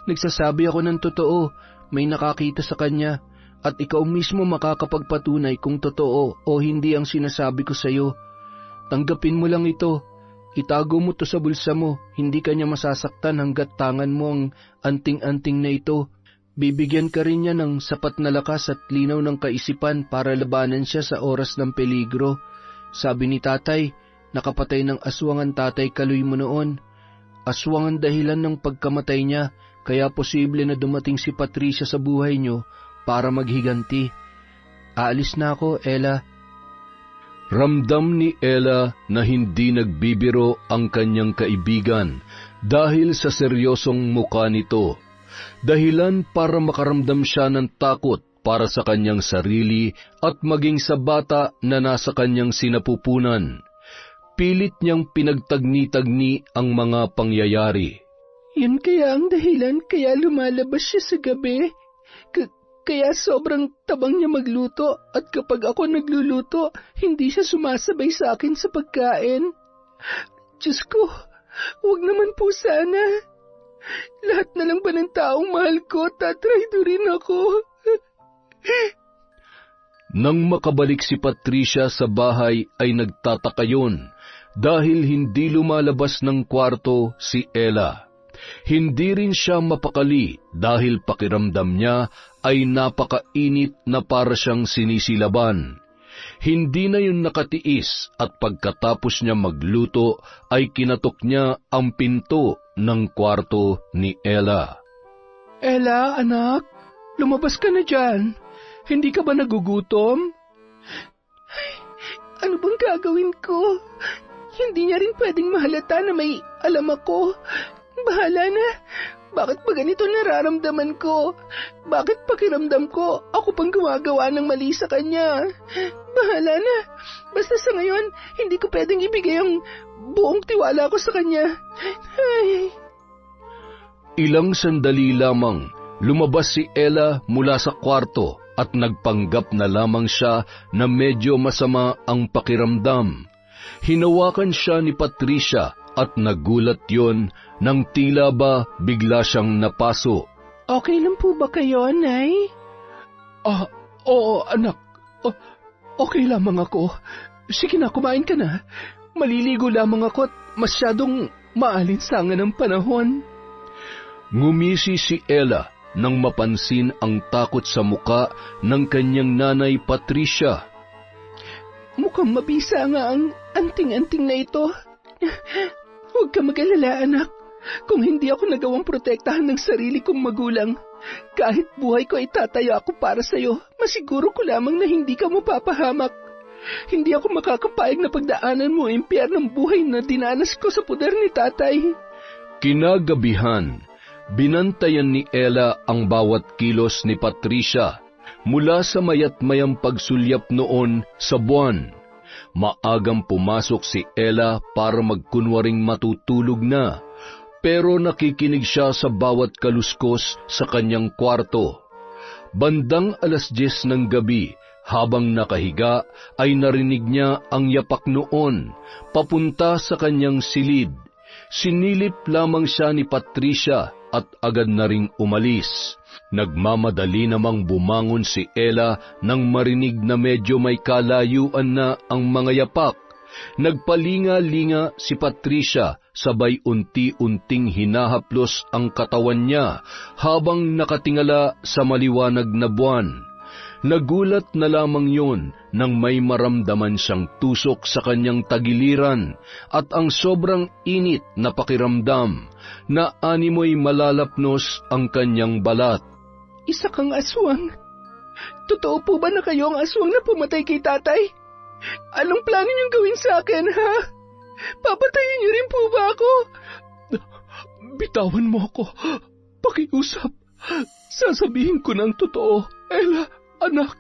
Nagsasabi ako ng totoo. May nakakita sa kanya. At ikaw mismo makakapagpatunay kung totoo o hindi ang sinasabi ko sa iyo. Tanggapin mo lang ito. Itago mo to sa bulsa mo. Hindi ka niya masasaktan hanggat tangan mo ang anting-anting na ito. Bibigyan ka rin niya ng sapat na lakas at linaw ng kaisipan para labanan siya sa oras ng peligro. Sabi ni tatay, nakapatay ng aswang ang tatay Kaloy mo noon. Aswang ang dahilan ng pagkamatay niya, kaya posible na dumating si Patricia sa buhay niyo para maghiganti. Aalis na ako, Ella. Ramdam ni Ella na hindi nagbibiro ang kanyang kaibigan dahil sa seryosong mukha nito. Dahilan para makaramdam siya ng takot para sa kanyang sarili at maging sa bata na nasa kanyang sinapupunan. Pilit niyang pinagtagni-tagni ang mga pangyayari. Yan kaya ang dahilan kaya lumalabas siya sa gabi? Kaya sobrang tabang niya magluto at kapag ako nagluluto, hindi siya sumasabay sa akin sa pagkain. Diyos ko, huwag naman po sana. Lahat na lang ba ng taong mahal ko, tatraydo rin ako? Nang makabalik si Patricia sa bahay ay nagtataka yun dahil hindi lumalabas ng kwarto si Ella. Hindi rin siya mapakali dahil pakiramdam niya ay napakainit na para siyang sinisilaban. Hindi na yun nakatiis at pagkatapos niya magluto ay kinatok niya ang pinto ng kwarto ni Ella. Ella, anak, lumabas ka na dyan. Hindi ka ba nagugutom? Ay, ano bang gagawin ko? Hindi niya rin pwedeng mahalata na may alam ako. Bahala na. Bakit ba ganito nararamdaman ko? Bakit pakiramdam ko ako pang gumagawa ng mali sa kanya? Bahala na. Basta sa ngayon, hindi ko pwedeng ibigay ang buong tiwala ko sa kanya. Ay. Ilang sandali lamang, lumabas si Ella mula sa kwarto at nagpanggap na lamang siya na medyo masama ang pakiramdam. Hinawakan siya ni Patricia at nagulat yon nang tila ba bigla siyang napaso. Okay lang po ba kayo, Nay? Oo, anak. Okay lamang ako. Sige na, kumain ka na. Maliligo lamang ako at masyadong maalinsangan ang panahon. Ngumisi si Ella nang mapansin ang takot sa muka ng kanyang nanay Patricia. Mukhang mabisa nga ang anting-anting na ito. Huwag ka mag-alala, anak. Kung hindi ako nagawang protektahan ng sarili kong magulang, kahit buhay ko ay tatayo ako para sa'yo, masiguro ko lamang na hindi ka mapapahamak. Hindi ako makakapayag na pagdaanan mo ang impyernong buhay na dinanas ko sa poder ni tatay. Kinagabihan, binantayan ni Ella ang bawat kilos ni Patricia mula sa mayat-mayang pagsulyap noon sa buwan. Maagang pumasok si Ella para magkunwaring matutulog na, pero nakikinig siya sa bawat kaluskos sa kanyang kwarto. Bandang 10:00 ng gabi, habang nakahiga, ay narinig niya ang yapak noon, papunta sa kanyang silid. Sinilip lamang siya ni Patricia at agad na ring umalis. Nagmamadali namang bumangon si Ella nang marinig na medyo may kalayuan na ang mga yapak. Nagpalinga-linga si Patricia, sabay unti-unting hinahaplos ang katawan niya habang nakatingala sa maliwanag na buwan. Nagulat na lamang yun nang may maramdaman siyang tusok sa kanyang tagiliran at ang sobrang init na pakiramdam na animoy malalapnos ang kanyang balat. Isa kang aswang. Totoo po ba na kayo ang aswang na pumatay kay tatay? Anong plano niyong gawin sa akin, ha? Papatayin niyo rin po ba ako? Bitawan mo ako. Pakiusap. Sasabihin ko ng totoo. Ella, anak,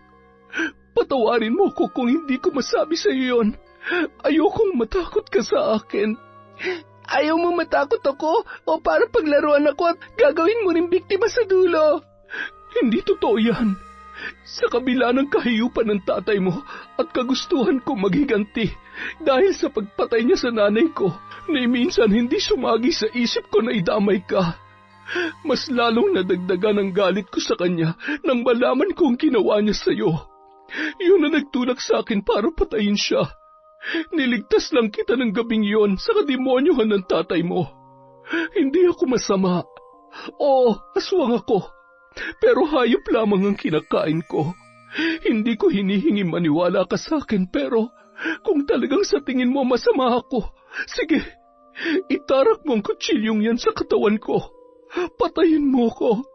patawarin mo ko kung hindi ko masabi sa iyo yun. Ayokong matakot ka sa akin. Ayaw mo matakot ako o para paglaruan ako at gagawin mo rin biktima sa dulo? Hindi totoo yan. Sa kabila ng kahiyupan ng tatay mo at kagustuhan ko maghiganti dahil sa pagpatay niya sa nanay ko, na minsan hindi sumagi sa isip ko na idamay ka. Mas lalong nadagdagan ang galit ko sa kanya nang malaman kong ginawa niya sa iyo. Yun na nagtulak sa akin para patayin siya. Niligtas lang kita ng gabing yon sa kademonyohan ng tatay mo. Hindi ako masama. Oo, aswang ako. Pero hayop lamang ang kinakain ko. Hindi ko hinihingi maniwala ka sa akin, pero kung talagang sa tingin mo masama ako, sige, itarak mo ang kutsilyong yan sa katawan ko. Patayin mo ko.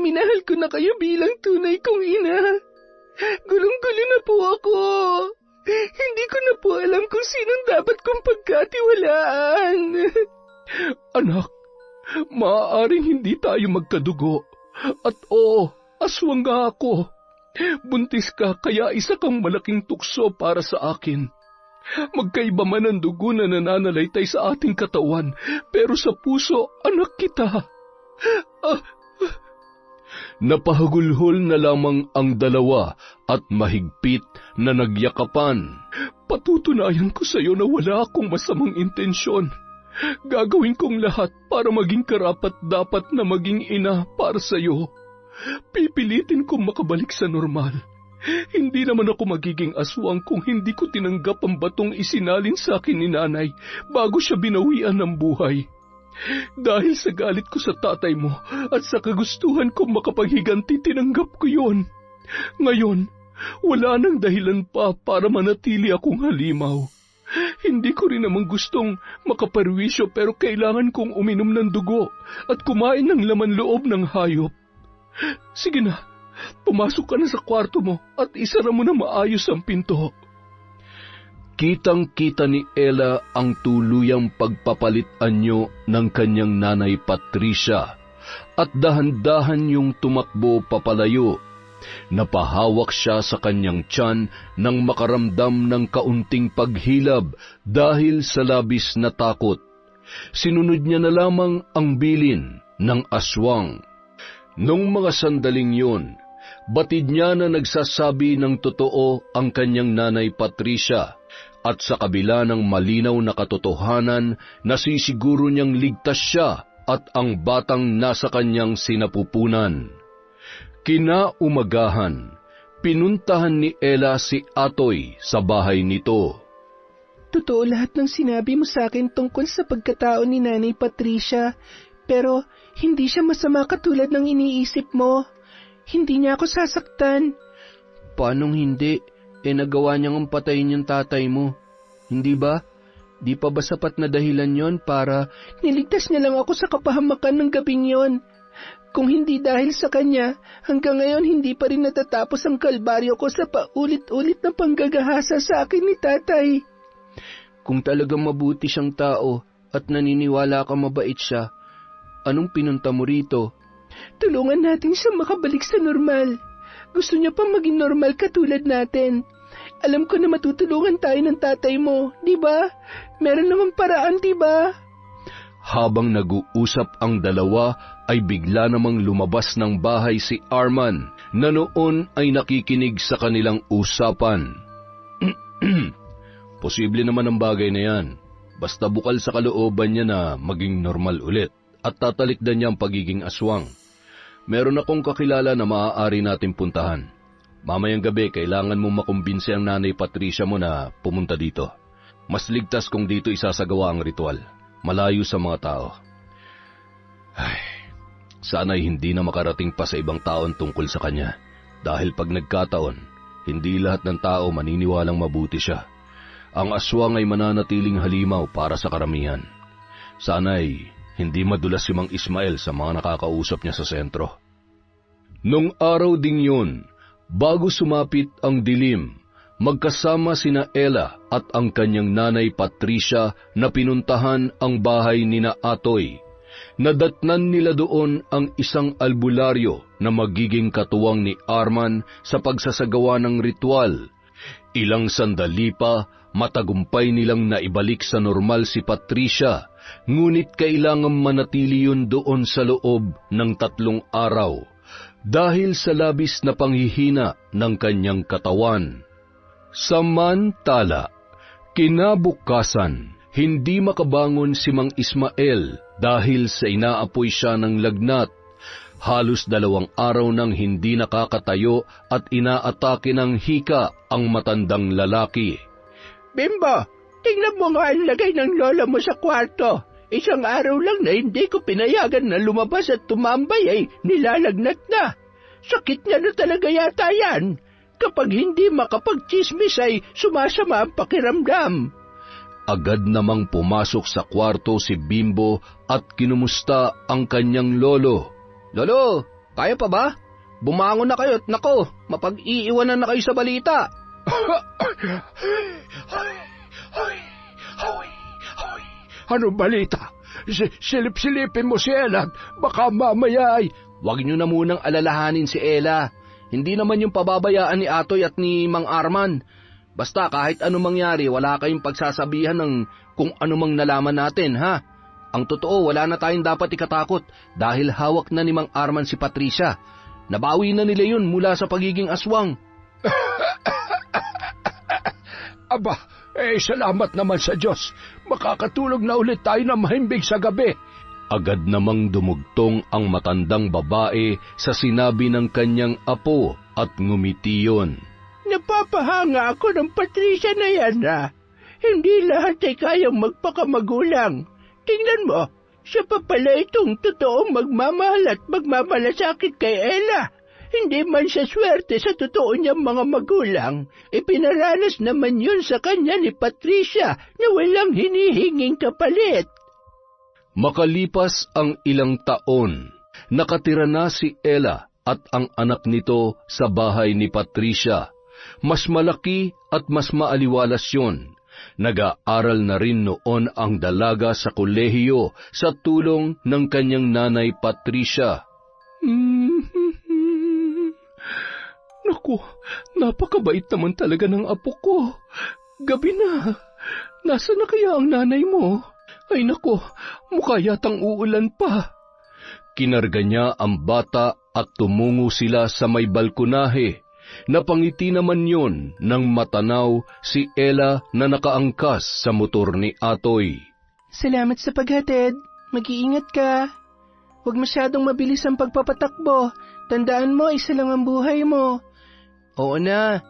Minahal ko na kayo bilang tunay kong ina. Gulong-gulo na po ako. Hindi ko na po alam kung sinong dapat kong pagkatiwalaan. Anak, maaaring hindi tayo magkadugo. At oo, aswang nga ako. Buntis ka kaya isa kang malaking tukso para sa akin. Magkaiba man ang dugo na nananalaytay sa ating katawan, pero sa puso, anak kita. Napahagulhol na lamang ang dalawa at mahigpit na nagyakapan. Patutunayan ko sa iyo na wala akong masamang intensyon. Gagawin kong lahat para maging karapat-dapat na maging ina para sa iyo. Pipilitin kong makabalik sa normal. Hindi naman ako magiging aswang kung hindi ko tinanggap ang batong isinalin sa akin ni nanay bago siya binawian ng buhay. Dahil sa galit ko sa tatay mo at sa kagustuhan kong makapaghiganti, tinanggap ko yon. Ngayon, wala nang dahilan pa para manatili akong halimaw. Hindi ko rin naman gustong makaparwisyo pero kailangan kong uminom ng dugo at kumain ng laman loob ng hayop. Sige na, pumasok ka na sa kwarto mo at isara mo na maayos ang pinto. Kitang-kita ni Ella ang tuluyang pagpapalit-anyo ng kanyang nanay Patricia at dahan-dahan yung tumakbo papalayo. Napahawak siya sa kanyang tiyan nang makaramdam ng kaunting paghilab dahil sa labis na takot. Sinunod niya na lamang ang bilin ng aswang. Nung mga sandaling yun, batid niya na nagsasabi ng totoo ang kanyang nanay Patricia. At sa kabila ng malinaw na katotohanan, nasisiguro niyang ligtas siya at ang batang nasa kanyang sinapupunan. Kinaumagahan, pinuntahan ni Ella si Atoy sa bahay nito. Totoo lahat ng sinabi mo sa akin tungkol sa pagkatao ni Nanay Patricia, pero hindi siya masama katulad ng iniisip mo. Hindi niya ako sasaktan. Paanong hindi? Nagawa niyang patayin yung tatay mo. Hindi ba? Di pa ba sapat na dahilan yon para... Niligtas niya lang ako sa kapahamakan ng gabing yon. Kung hindi dahil sa kanya, hanggang ngayon hindi pa rin natatapos ang kalbaryo ko sa paulit-ulit na panggagahasa sa akin ni tatay. Kung talagang mabuti siyang tao at naniniwala ka mabait siya, anong pinunta mo rito? Tulungan natin siya makabalik sa normal. Gusto niya pa maging normal katulad natin. Alam ko na matutulungan tayo ng tatay mo, di ba? Meron namang paraan, di ba? Habang nag-uusap ang dalawa, ay bigla namang lumabas ng bahay si Arman, na noon ay nakikinig sa kanilang usapan. Posible naman ang bagay na yan. Basta bukal sa kalooban niya na maging normal ulit at tatalikdan niya ang pagiging aswang. Meron akong kakilala na maaari natin puntahan. Mamayang gabi, kailangan mong makumbinse ang nanay Patricia mo na pumunta dito. Mas ligtas kung dito isasagawa ang ritual, malayo sa mga tao. Ay, sana'y hindi na makarating pa sa ibang taon tungkol sa kanya. Dahil pag nagkataon, hindi lahat ng tao maniniwalang mabuti siya. Ang aswang ay mananatiling halimaw para sa karamihan. Sana'y hindi madulas si Mang Ismael sa mga nakakausap niya sa sentro. Nung araw ding yun, bago sumapit ang dilim, magkasama sina Ella at ang kanyang nanay Patricia na pinuntahan ang bahay nina Atoy. Nadatnan nila doon ang isang albularyo na magiging katuwang ni Arman sa pagsasagawa ng ritual. Ilang sandali pa, matagumpay nilang naibalik sa normal si Patricia, ngunit kailangang manatili yun doon sa loob ng 3 araw dahil sa labis na panghihina ng kanyang katawan. Samantala, kinabukasan, hindi makabangon si Mang Ismael dahil sa inaapoy siya ng lagnat. Halos 2 araw nang hindi nakakatayo at inaatake ng hika ang matandang lalaki. Bimbo, tingnan mo nga ang lagay ng lola mo sa kwarto. 1 araw lang na hindi ko pinayagan na lumabas at tumambay ay nilalagnat na. Sakit niya na talaga yata yan. Kapag hindi makapagchismis ay sumasama ang pakiramdam. Agad namang pumasok sa kwarto si Bimbo at kinumusta ang kanyang lolo. Lolo, kaya pa ba? Bumangon na kayo at nako, mapag-iiwanan na kayo sa balita. Ano balita? Silip-silipin mo si Ella, baka mamaya ay... Huwag niyo na munang alalahanin si Ella. Hindi naman yung pababayaan ni Atoy at ni Mang Arman. Basta kahit anong mangyari, wala kayong pagsasabihan ng kung anumang nalaman natin, ha? Ang totoo, wala na tayong dapat ikatakot dahil hawak na ni Mang Arman si Patricia. Nabawi na nila yun mula sa pagiging aswang. Aba, salamat naman sa Diyos. Makakatulog na ulit tayo na mahimbing sa gabi. Agad namang dumugtong ang matandang babae sa sinabi ng kanyang apo at ngumiti yun. Napapahanga ako ng Patricia na yan Hindi lahat ay kayang magpakamagulang. Tingnan mo, siya pa pala itong totoong magmamahal at magmamalasakit kay Ella. Hindi man siya swerte sa totoo niyang mga magulang. Ipinaranas naman yun sa kanya ni Patricia na walang hinihinging kapalit. Makalipas ang ilang taon, nakatira na si Ella at ang anak nito sa bahay ni Patricia. Mas malaki at mas maaliwalas yun. Nag-aaral na rin noon ang dalaga sa kolehiyo sa tulong ng kanyang nanay Patricia. Naku, napakabait naman talaga ng apo ko. Gabi na. Nasaan na kaya ang nanay mo? Ay naku, mukha yatang uulan pa. Kinarga niya ang bata at tumungo sila sa may balkonahe. Napangiti naman yon nang matanaw si Ella na nakaangkas sa motor ni Atoy. Salamat sa paghatid. Mag-iingat ka. Huwag masyadong mabilis ang pagpapatakbo. Tandaan mo, isa lang ang buhay mo. Oo na.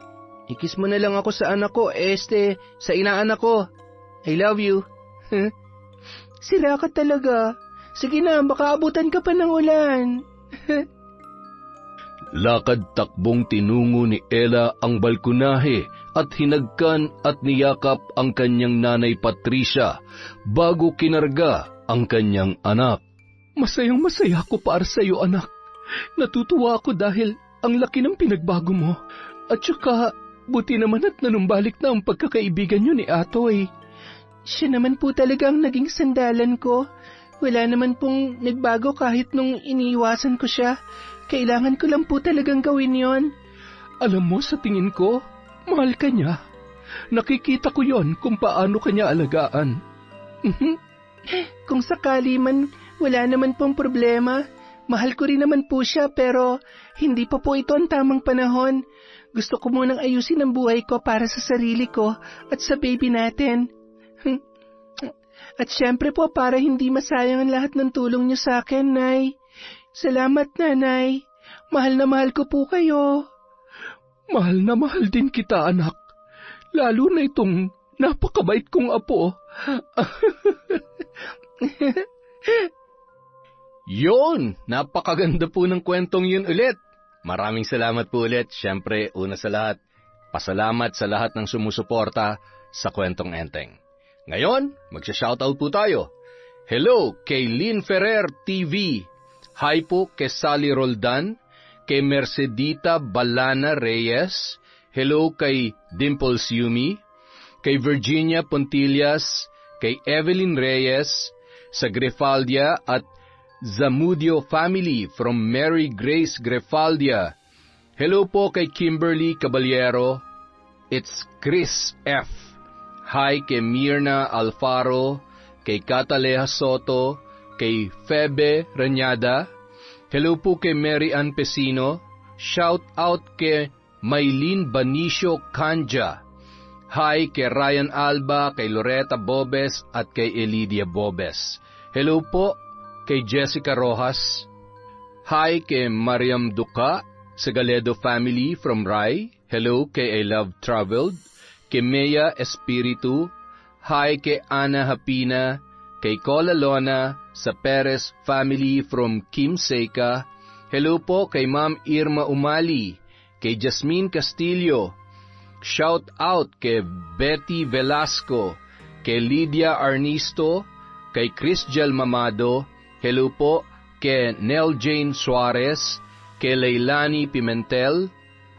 Ikis mo na lang ako sa anak ko, sa inaanak ko. I love you. Sira ka talaga. Sige na, baka abutan ka pa ng ulan. Lakad-takbong tinungo ni Ella ang balkonahe at hinagkan at niyakap ang kanyang nanay Patricia bago kinarga ang kanyang anak. Masayang-masaya ako para sa iyo, anak. Natutuwa ako dahil ang laki ng pinagbago mo. At saka, buti naman at nanumbalik na ang pagkakaibigan niyo ni Atoy. Siya naman po talaga ang naging sandalan ko. Wala naman pong nagbago kahit nung iniiwasan ko siya. Kailangan ko lang po talagang gawin yon. Alam mo, sa tingin ko, mahal ka niya. Nakikita ko yon kung paano kanya alagaan. Kung sakali man, wala naman pong problema. Mahal ko rin naman po siya pero hindi pa po ito ang tamang panahon. Gusto ko munang ayusin ang buhay ko para sa sarili ko at sa baby natin. At syempre po para hindi masayang ang lahat ng tulong niyo sa akin, Nay. Salamat, Nanay. Mahal na mahal ko po kayo. Mahal na mahal din kita, anak. Lalo na itong napakabait kong apo. Yun! Napakaganda po ng kwentong yun ulit. Maraming salamat po ulit. Siyempre, una sa lahat, pasalamat sa lahat ng sumusuporta sa Kwentong Enteng. Ngayon, magsha-shoutout po tayo. Hello kay Lynn Ferrer TV. Hi po kay Sally Roldan, kay Mercedita Balana Reyes. Hello kay Dimples Yumi, kay Virginia Pontillas, kay Evelyn Reyes, sa Grefaldia at Zamudio family from Mary Grace Grefaldia. Hello po kay Kimberly Caballero. It's Chris F. Hi kay Mirna Alfaro, kay Cataleja Soto, kay Febe Reñada. Hello po kay Mary Ann Pesino. Shout out kay Maylene Banicio Canja. Hi kay Ryan Alba, kay Loretta Bobes at kay Elidia Bobes. Hello po kay Jessica Rojas. Hi kay Mariam Duca sa Galedo family from Rai. Hello kay I Love Traveled. Kay Mea Espiritu. Hi kay Ana Hapina. Kay Cola Lona sa Perez family from Kim Seca. Hello po kay Ma'am Irma Umali. Kay Jasmine Castillo. Shout out kay Betty Velasco. Kay Lydia Arnisto. Kay Chrisjel Mamado. Hello po kay Nel Jane Suarez. Kay Leilani Pimentel.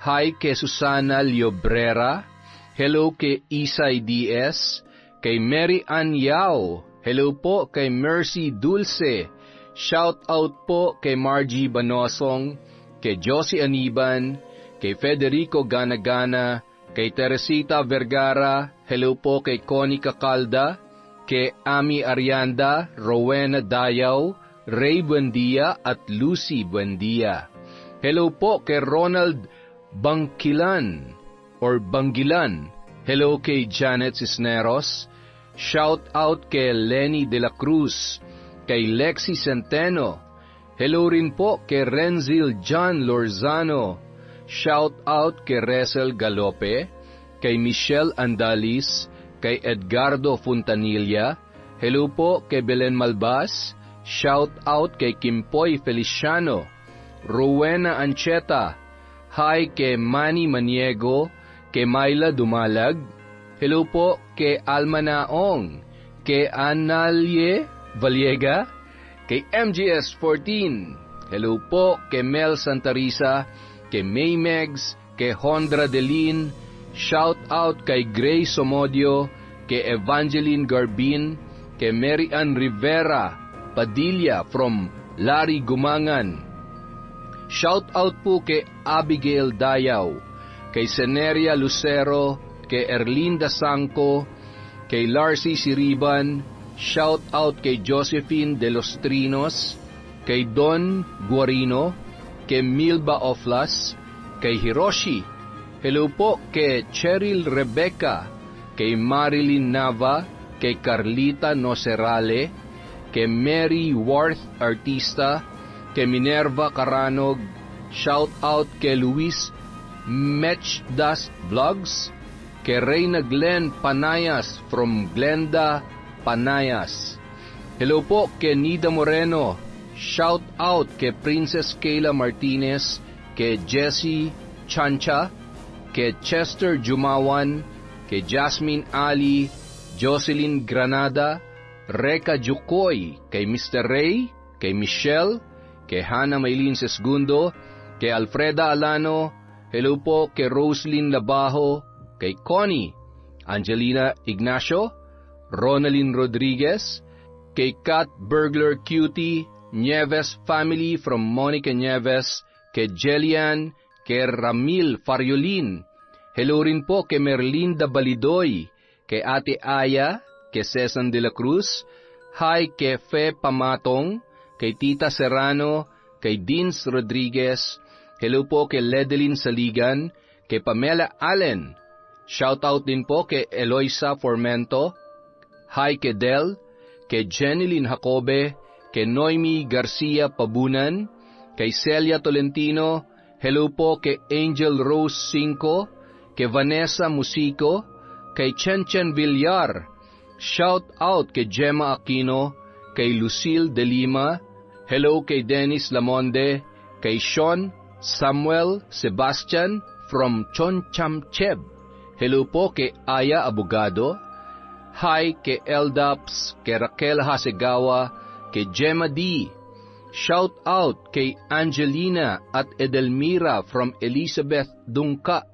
Hi kay Susana Liobrera. Hello kay Isay Diaz. Kay Mary Ann Yao. Hello po kay Mercy Dulce. Shout out po kay Margie Banosong, kay Josie Aniban, kay Federico Ganagana, kay Teresita Vergara. Hello po kay Connie Cacalda, kay Ami Arianda, Rowena Dayaw, Ray Buendia at Lucy Buendia. Hello po kay Ronald Bangkilan or Bangilan. Hello kay Janet Cisneros. Shout out kay Lenny De La Cruz, kay Lexi Centeno. Hello rin po kay Renzil John Lorzano. Shout out kay Resel Galope, kay Michelle Andalis, kay Edgardo Fontanilla. Hello po kay Belen Malbas. Shout out kay Kimpoy Feliciano, Rowena Ancheta. Hi kay Manny Maniego, kay Myla Dumalag. Hello po kay Alma Naong, kay Analie Valiega, kay MGS 14. Hello po kay Mel Santarisa, kay May Megs, kay Hondra Delin. Shout out kay Grace Somodio, kay Evangeline Garbin, kay Mary Ann Rivera Padilla from Larry Gumangan. Shout out po kay Abigail Dayaw, kay Seneria Lucero, kay Erlinda Sangco, kay Larcy Siriban. Shout out kay Josephine De Los Trinos, kay Don Guarino, kay Milba Oflas, kay Hiroshi. Hello po kay Cheryl Rebecca, kay Marilyn Nava, kay Carlita Nocerale, kay Mary Worth Artista, kay Minerva Caranog. Shout out kay Luis Mechdas Vlogs, kay Reyna Glenn Panayas from Glenda Panayas. Hello po kay Nida Moreno. Shout out kay Princess Kayla Martinez, kay Jessie Chancha, kay Chester Jumawan, kay Jasmine Ali, Jocelyn Granada, Reka Jukoy, kay Mr. Ray, kay Michelle, kay Hannah Maylin Sesgundo, kay Alfreda Alano. Hello po kay Roslyn Labajo, kay Connie, Angelina Ignacio, Ronalyn Rodriguez, kay Kat Burglar Cutie, Nieves family from Monica Nieves, kay Jelian, kay Ramil Fariolin. Hello rin po kay Merlinda Balidoy, kay Ate Aya, kay Cesan de la Cruz. Hi kay Fe Pamatong, kay Tita Serrano, kay Dins Rodriguez. Hello po kay Ledeline Saligan, kay Pamela Allen. Shout out din po kay Eloisa Formento. Hi kay Del, kay Jeneline Jacobe, kay Noemi Garcia Pabunan, kay Celia Tolentino. Hello po kay Angel Rose Cinco, kay Vanessa Musico, kay Chen Villar. Shout out kay Gemma Aquino, kay Lucille De Lima. Hello kay Dennis Lamonde, kay Sean Samuel Sebastian from Chonchamcheb. Hello po kay Aya Abogado. Hi kay Eldaps, kay Raquel Hasegawa, kay Gemma D. Shout out kay Angelina at Edelmira from Elizabeth Dungka.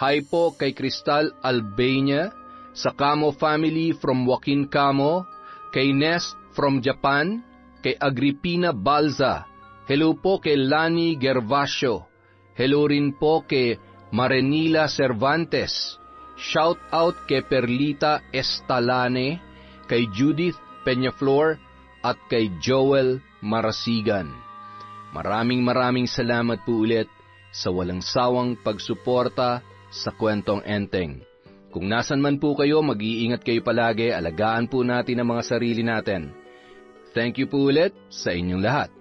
Hi po kay Cristal Albania, sa Camo family from Joaquin Camo, kay Nest from Japan, kay Agripina Balza. Hello po kay Lani Gervasio. Hello rin po kay Marenila Cervantes. Shout out kay Perlita Estalane, kay Judith Peñaflor, at kay Joel Marasigan. Maraming salamat po ulit sa walang sawang pagsuporta sa Kwentong Enteng. Kung nasan man po kayo, mag-iingat kayo palagi, alagaan po natin ang mga sarili natin. Thank you po ulit sa inyong lahat.